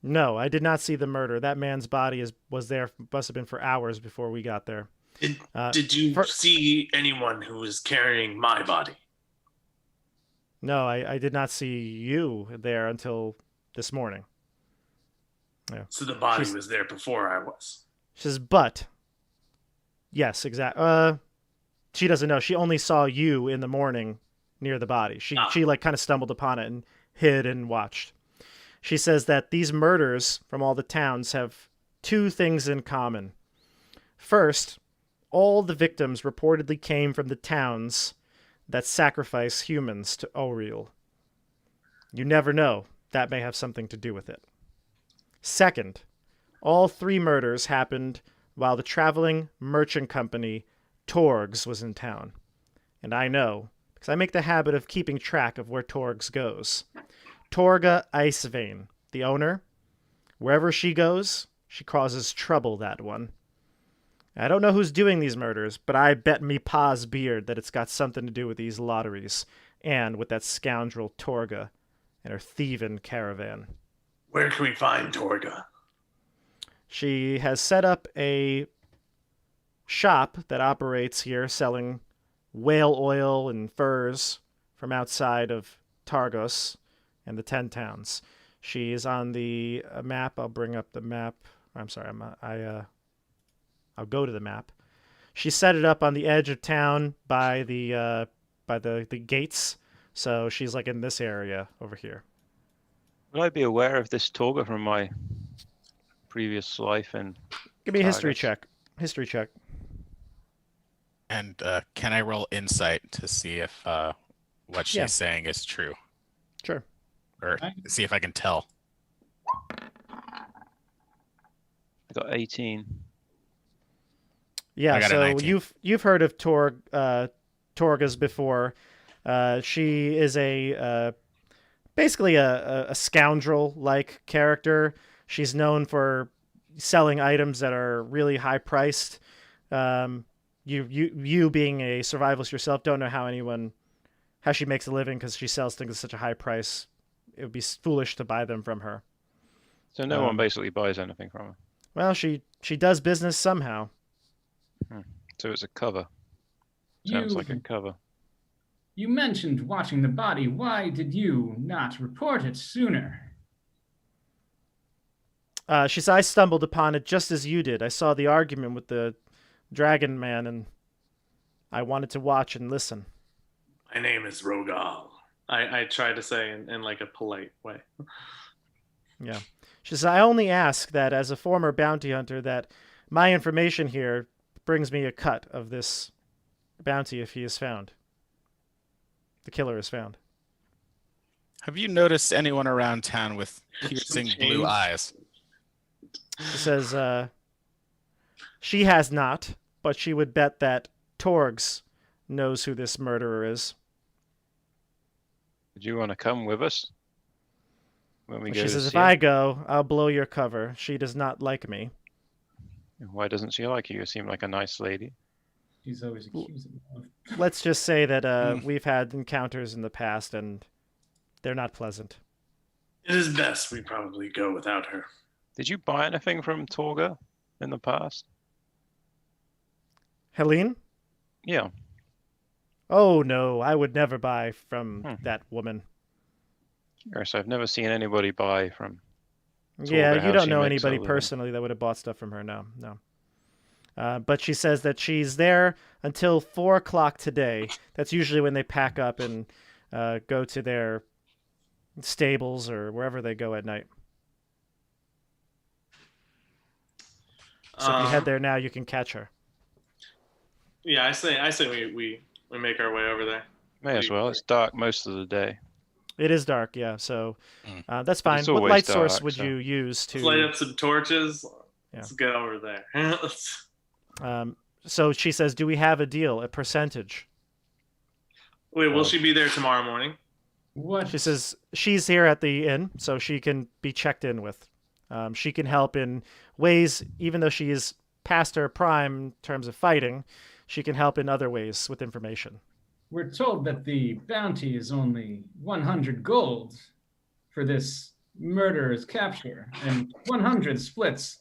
No, I did not see the murder. That man's body must have been for hours before we got there. Did you see anyone who was carrying my body? No, I did not see you there until this morning. Yeah. So the body was there before I was. She says, but yes, exactly. She doesn't know. She only saw you in the morning near the body. She like kind of stumbled upon it and hid and watched. She says that these murders from all the towns have two things in common. First, all the victims reportedly came from the towns that sacrifice humans to Oriel. You never know. That may have something to do with it. Second, all three murders happened while the traveling merchant company Targos was in town. And I know, because I make the habit of keeping track of where Targos goes. Torga Icewind, the owner, wherever she goes, she causes trouble, that one. I don't know who's doing these murders, but I bet me pa's beard that it's got something to do with these lotteries and with that scoundrel Torga and her thieving caravan. Where can we find Torga? She has set up a shop that operates here selling whale oil and furs from outside of Targos and the 10 towns. She is on the map. I'll bring up the map. I'm sorry. I'll go to the map. She set it up on the edge of town by the gates. So she's like in this area over here. Would I be aware of this Torga from my previous life? And give me a history check. History check. And can I roll insight to see if what she's saying is true? Sure. Or see if I can tell. I got 18. Yeah, so 19. you've heard of Torgas before. She is basically a scoundrel-like character. She's known for selling items that are really high priced. You being a survivalist yourself don't know how she makes a living because she sells things at such a high price. It would be foolish to buy them from her. So no one basically buys anything from her. Well, she does business somehow. So it's a cover. Sounds like a cover. You mentioned watching the body. Why did you not report it sooner? She said, I stumbled upon it just as you did. I saw the argument with the dragon man, and I wanted to watch and listen. My name is Rogal. I try to say in like a polite way. Yeah. She says, I only ask that as a former bounty hunter that my information here brings me a cut of this bounty if he is found. The killer is found. Have you noticed anyone around town with piercing blue eyes? She says, she has not, but she would bet that Torgs knows who this murderer is. Would you want to come with us when we go She to says, if see her? I go, I'll blow your cover. She does not like me. Why doesn't she like you? You seem like a nice lady. She's always accusing of. Let's just say that we've had encounters in the past, and they're not pleasant. It is best we probably go without her. Did you buy anything from Torga in the past? Helene? Yeah. Oh, no, I would never buy from that woman. Curious. I've never seen anybody buy from. Yeah, Torga, you how don't she know makes anybody all the- personally that would have bought stuff from her, no. But she says that she's there until 4 o'clock today. That's usually when they pack up and go to their stables or wherever they go at night. So if you head there now, you can catch her. Yeah, I say we make our way over there. May as well. It's dark most of the day. It is dark, yeah, so that's fine. It's What always light source dark, would so- you use Let's light to... up some torches. Yeah. Let's get over there. So she says, do we have a deal, a percentage? Wait, will she be there tomorrow morning? What? She says she's here at the inn, so she can be checked in with. She can help in ways, even though she is past her prime in terms of fighting, she can help in other ways with information. We're told that the bounty is only 100 gold for this murderer's capture, and 100 splits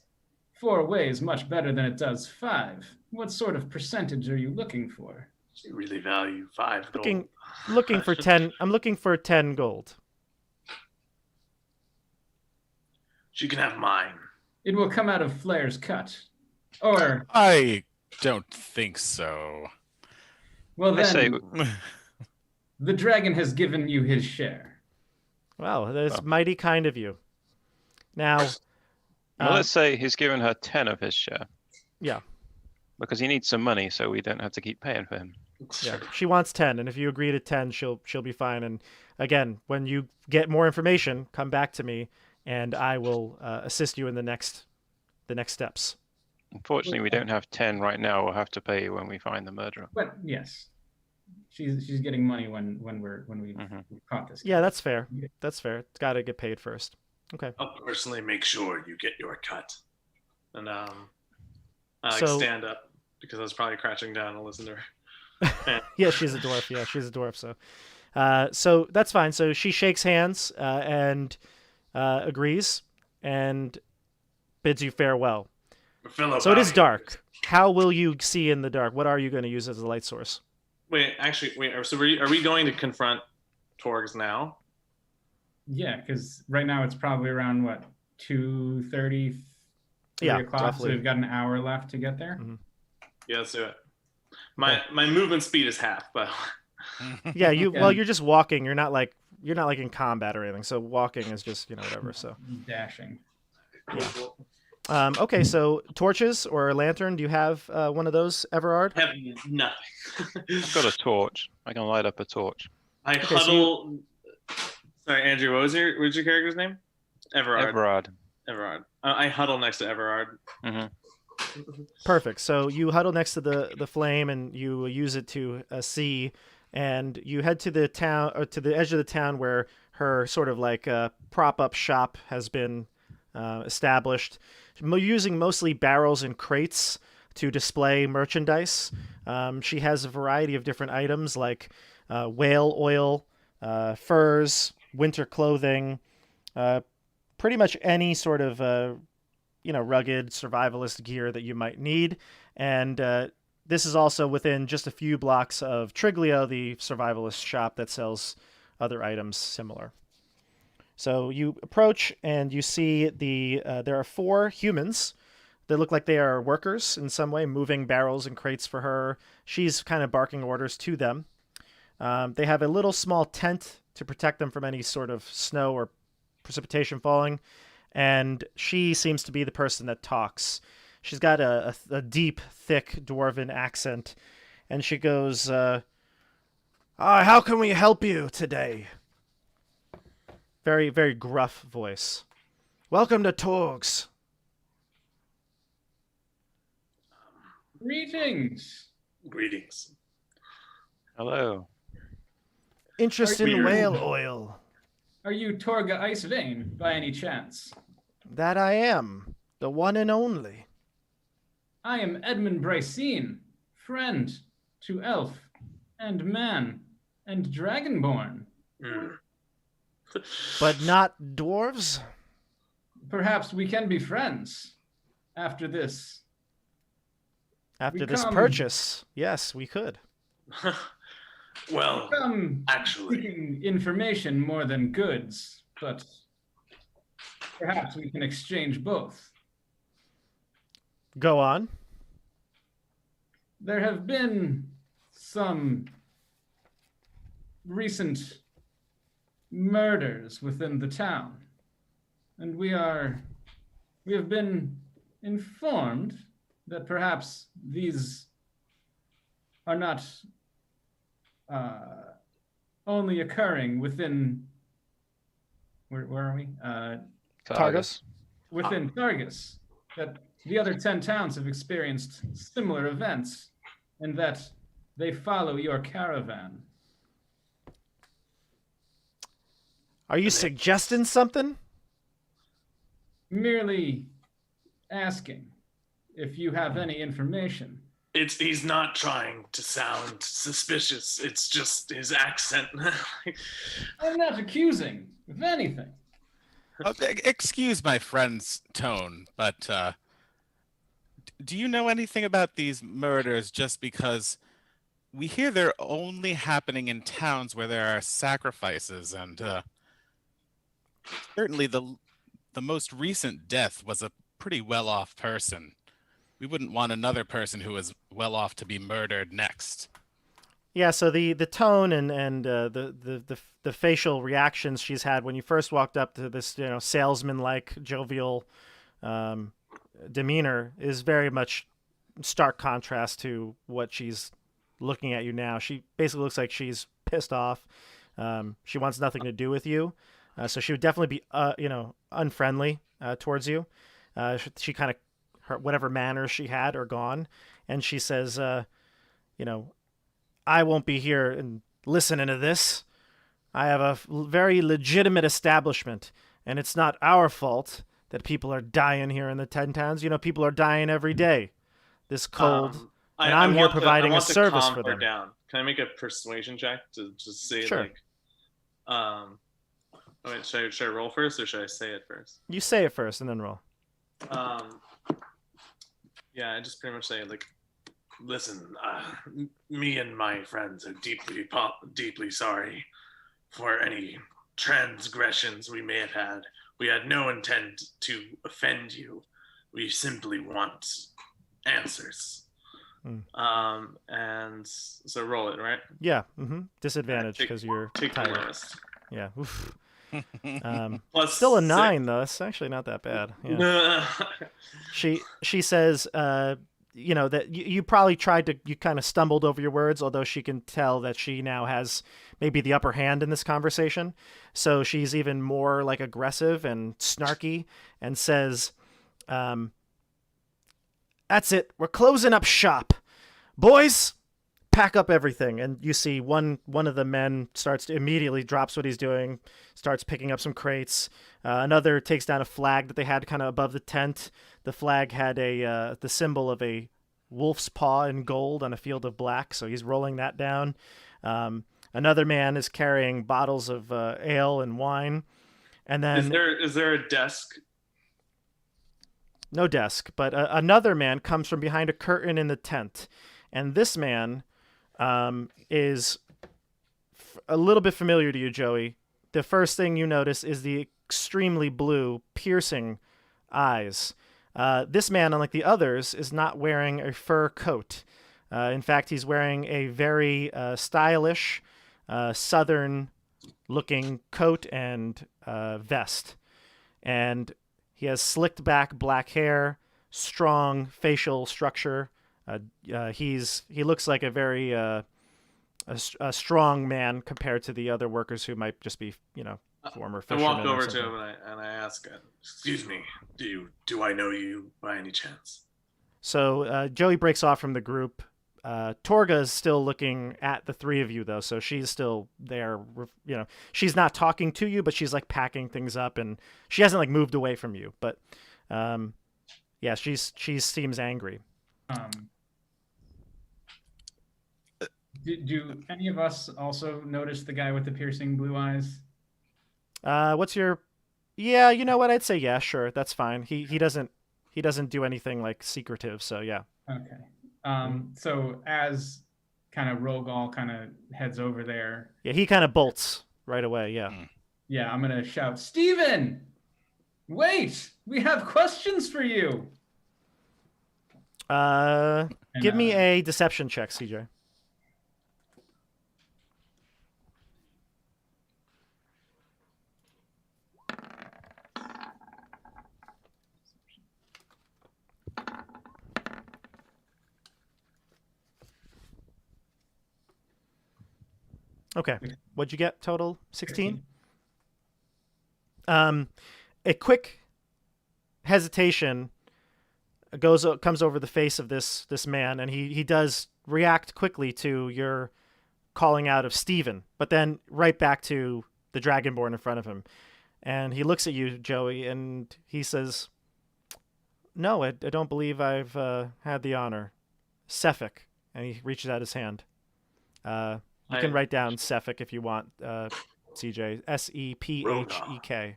4 ways much better than it does 5. What sort of percentage are you looking for? She really value 5 gold. Looking for 10. I'm looking for 10 gold. She can have mine. It will come out of Flair's cut. Or, I don't think so. well I say then, the dragon has given you his share. Wow, that's mighty kind of you. Now, well, let's say he's given her 10 of his share. Yeah. Because he needs some money, so we don't have to keep paying for him. yeah, she wants 10, and if you agree to 10, she'll be fine. And again, when you get more information, come back to me, and I will assist you in the next steps. Unfortunately, we don't have 10 right now. We'll have to pay you when we find the murderer. But yes, she's getting money when we caught this. Yeah, that's fair. That's fair. It's got to get paid first. Okay. I'll personally make sure you get your cut. And I So- stand up because I was probably crouching down to listen to her. Yeah, she's a dwarf. Yeah, she's a dwarf. So that's fine. So she shakes hands and agrees and bids you farewell. Fellow So it is bounty- dark. How will you see in the dark? What are you going to use as a light source? Wait. So are we going to confront Torgs now? Yeah, because right now it's probably around what 2:30, 3 Yeah, o'clock. roughly. So we've got an hour left to get there. Mhm. Yeah, let's do it. My movement speed is half, but Yeah, Okay. well, you're just walking. You're not like in combat or anything. So walking is just whatever. So Dashing. okay. So torches or a lantern? Do you have one of those, Everard? I have nothing. I've got a torch. I can light up a torch. I so huddle. Sorry, Andrew. What was your character's name? Everard. Everard. Everard. I huddle next to Everard. hmm Perfect. So you huddle next to the flame and you use it to see, and you head to the town or to the edge of the town where her sort of like prop up shop has been established, using mostly barrels and crates to display merchandise. She has a variety of different items like whale oil, furs, winter clothing, pretty much any sort of rugged survivalist gear that you might need. And this is also within just a few blocks of Triglio, the survivalist shop that sells other items similar. So you approach and you see there are 4 humans that look like they are workers in some way, moving barrels and crates for her. She's kind of barking orders to them. They have a little small tent to protect them from any sort of snow or precipitation falling. And she seems to be the person that talks. She's got a deep, thick dwarven accent. And she goes, how can we help you today? Very, very gruff voice. Welcome to Torgs. Greetings. Greetings. Hello. Interest Are in you- whale oil. Are you Torga Icewind by any chance? That I am, the one and only. I am Edmund Brycene, friend to elf and man and dragonborn. Mm. But not dwarves? Perhaps we can be friends after this. After We this come- purchase, yes, we could. Well, Come actually, seeking information more than goods, but perhaps we can exchange both. Go on. There have been some recent murders within the town, and we have been informed that perhaps these are not only occurring within where are we? Targos? Within Targos, that the other 10 towns have experienced similar events, and that they follow your caravan. Are you suggesting something? Merely asking if you have any information. he's not trying to sound suspicious. It's just his accent. I'm not accusing of anything. Excuse my friend's tone, but do you know anything about these murders? Just because we hear they're only happening in towns where there are sacrifices, and certainly the most recent death was a pretty well-off person. We wouldn't want another person who was well-off to be murdered next. Yeah, so the tone and the facial reactions she's had when you first walked up to this, salesman-like, jovial demeanor is very much stark contrast to what she's looking at you now. She basically looks like she's pissed off. She wants nothing to do with you, so she would definitely be, unfriendly towards you. She kind of whatever manners she had are gone, and she says, I won't be here and listening to this. I have a very legitimate establishment, and it's not our fault that people are dying here in the 10 towns. People are dying every day. This cold, and I'm here providing a service for them. Down. Can I make a persuasion check to just say Sure. wait, should I roll first or should I say it first? You say it first and then roll. Yeah, I just pretty much say listen, me and my friends are deeply sorry for any transgressions we may have had. We had no intent to offend you. We simply want answers. And so roll it, right? Yeah. Disadvantage because you're Take the tired. lowest. Yeah. Oof. Plus Still a 6. 9 though. It's actually not that bad. Yeah. She says, that you probably you kind of stumbled over your words, although she can tell that she now has maybe the upper hand in this conversation. So she's even more like aggressive and snarky and says, that's it. We're closing up shop. Boys, pack up everything. And you see one of the men starts to immediately drops what he's doing, starts picking up some crates. Another takes down a flag that they had kind of above the tent. The flag had the symbol of a wolf's paw in gold on a field of black, so he's rolling that down. Another man is carrying bottles of ale and wine. And then is there a desk? No desk, but another man comes from behind a curtain in the tent. And this man is a little bit familiar to you, Joey. The first thing you notice is the extremely blue, piercing eyes. This man, unlike the others, is not wearing a fur coat. In fact, he's wearing a very stylish, southern-looking coat and vest. And he has slicked back black hair, strong facial structure. He looks like a very a strong man compared to the other workers who might just be, former I fishermen. walk or over something. to him and I ask, "Excuse me, do I know you by any chance?" So Joey breaks off from the group Torga is still looking at the three of you, though, so she's still there. You know, she's not talking to you, but she's like packing things up, and she hasn't like moved away from you. But yeah, she seems angry. Do any of us also notice the guy with the piercing blue eyes? What's your? Yeah, you know what? I'd say yeah, sure, that's fine. He doesn't do anything like secretive, so yeah. Okay. So as kind of Rogal kind of heads over there. Yeah, he kind of bolts right away. Yeah. Yeah, I'm gonna shout, Steven! Wait! We have questions for you! Give me a deception check, CJ. Okay. What'd you get total? 16? A quick hesitation comes over the face of this man, and he does react quickly to your calling out of Steven, but then right back to the Dragonborn in front of him. And he looks at you, Joey, and he says, "No, I don't believe I've had the honor. Sefik." And he reaches out his hand. You can write down Sefik if you want, CJ. Sephek.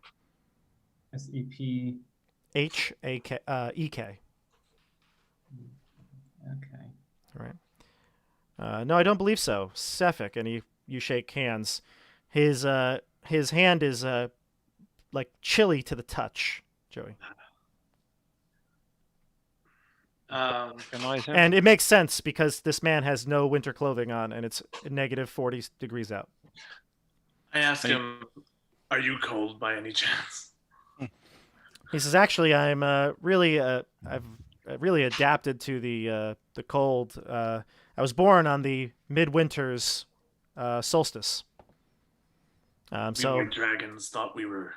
SEP. Hak EK. Okay. All right. No, I don't believe so. Sefik, and you shake hands. His hand is like chilly to the touch, Joey. And it makes sense because this man has no winter clothing on, and it's negative 40 degrees out. I ask him, "Are you cold by any chance?" He says, "Actually, I'm really I've really adapted to the cold. I was born on the midwinter's solstice. So White dragons thought we were,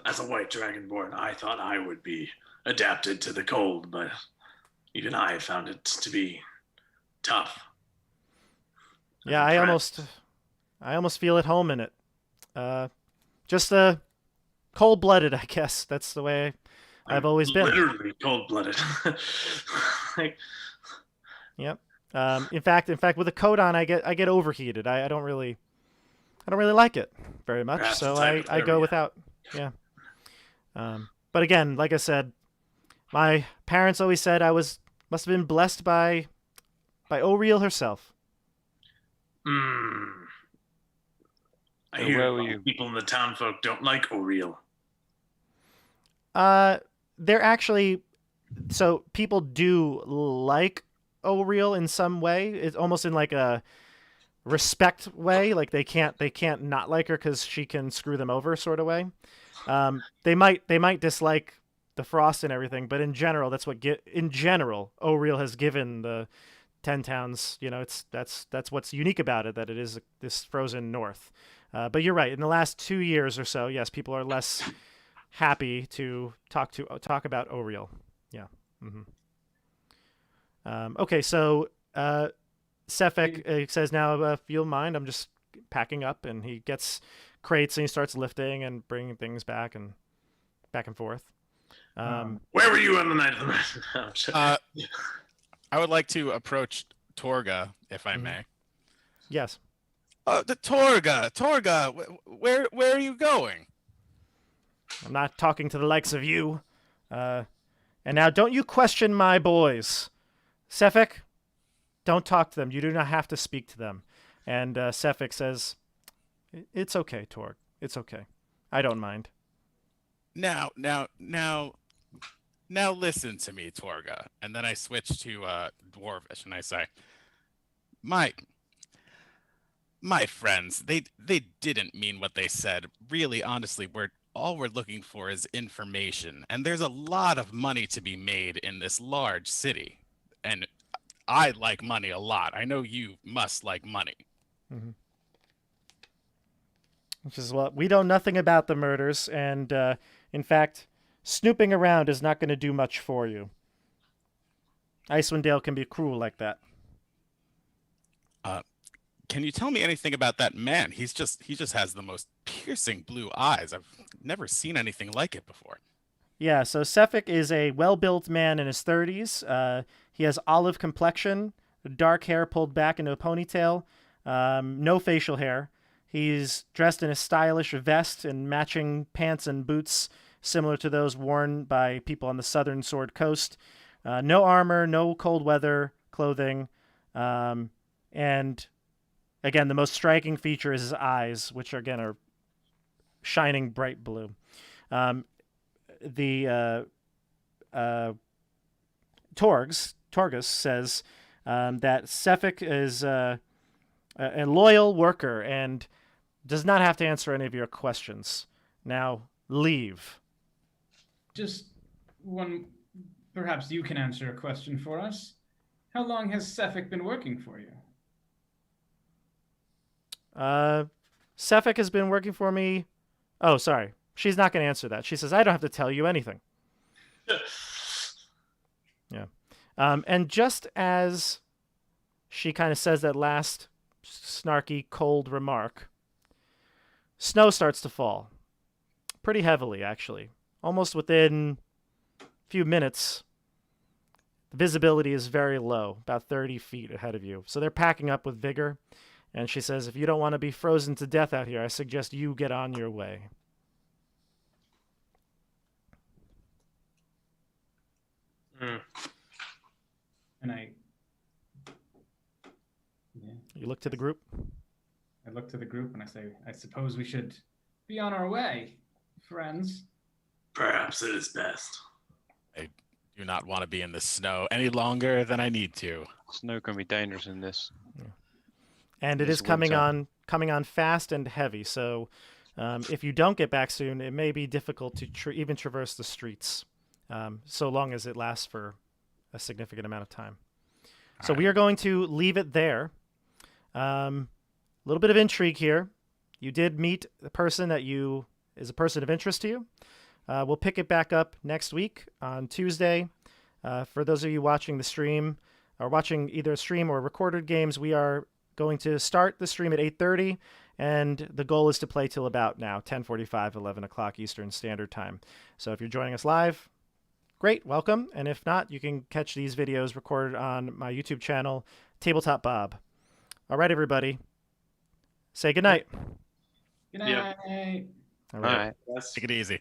as a white dragonborn, I thought I would be adapted to the cold, but even I found it to be tough." Yeah, I almost feel at home in it. Just cold-blooded, I guess. That's the way I've always been. Literally cold-blooded. Like, yep. In fact, with a coat on, I get overheated. I don't really like it very much, so I go without. Yeah. But again, like I said, my parents always said I must have been blessed by O'Reilly herself. I hear people in the town folk don't like O'Reilly. They're actually, so people do like O'Reilly in some way. It's almost in like a respect way. Like they can't not like her because she can screw them over, sort of way. They might dislike the frost and everything, but in general, O'Reilly has given the 10 towns, you know, that's what's unique about it, that it is this frozen north. But you're right. In the last 2 years or so, yes, people are less happy to talk about O'Reilly. Yeah. Mm-hmm. Okay, so Sefik says, "Now, if you'll mind, I'm just packing up," and he gets crates and he starts lifting and bringing things back and forth. Where were you on the night of the I would like to approach Torga, if I may. Yes. The Torga, where are you going? I'm not talking to the likes of you. And now don't you question my boys. Sefik, don't talk to them. You do not have to speak to them. And Sefik says, "It's okay, Torg. It's okay. I don't mind." Now listen to me, Torga. And then I switch to Dwarvish and I say, My friends, they didn't mean what they said. Really, honestly, all we're looking for is information, and there's a lot of money to be made in this large city. And I like money a lot. I know you must like money. Mm-hmm. Which is, well, we know nothing about the murders, and in fact, snooping around is not going to do much for you. Icewind Dale can be cruel like that. Can you tell me anything about that man? He just has the most piercing blue eyes. I've never seen anything like it before. Yeah, so Sefik is a well-built man in his 30s. He has olive complexion, dark hair pulled back into a ponytail, no facial hair. He's dressed in a stylish vest and matching pants and boots similar to those worn by people on the southern Sword Coast. No armor, no cold weather clothing. And again, the most striking feature is his eyes, which again are shining bright blue. The Targos says that Sefik is a loyal worker and does not have to answer any of your questions. Now, leave. Just one. Perhaps you can answer a question for us. How long has Sefik been working for you? Sefik has been working for me. Oh, sorry. She's not going to answer that. She says, I don't have to tell you anything. Yeah. And just as she kind of says that last snarky, cold remark, snow starts to fall. Pretty heavily, actually. Almost within a few minutes, the visibility is very low, about 30 feet ahead of you. So they're packing up with vigor. And she says, if you don't want to be frozen to death out here, I suggest you get on your way. And You look to the group. I look to the group and I say, I suppose we should be on our way, friends. Perhaps it is best. I do not want to be in the snow any longer than I need to. Snow can be dangerous in this. And it This is coming winter. on fast and heavy. So if you don't get back soon, it may be difficult to even traverse the streets, so long as it lasts for a significant amount of time. So we are going to leave it there. A little bit of intrigue here. You did meet the person that is a person of interest to you. We'll pick it back up next week on Tuesday. For those of you watching the stream or watching either a stream or recorded games, we are going to start the stream at 8:30, and the goal is to play till about now, 10:45, 11 o'clock Eastern Standard Time. So if you're joining us live, great, welcome. And if not, you can catch these videos recorded on my YouTube channel, Tabletop Bob. All right, everybody. Say goodnight. Good night. Yeah. All All right. Yes. Take it easy.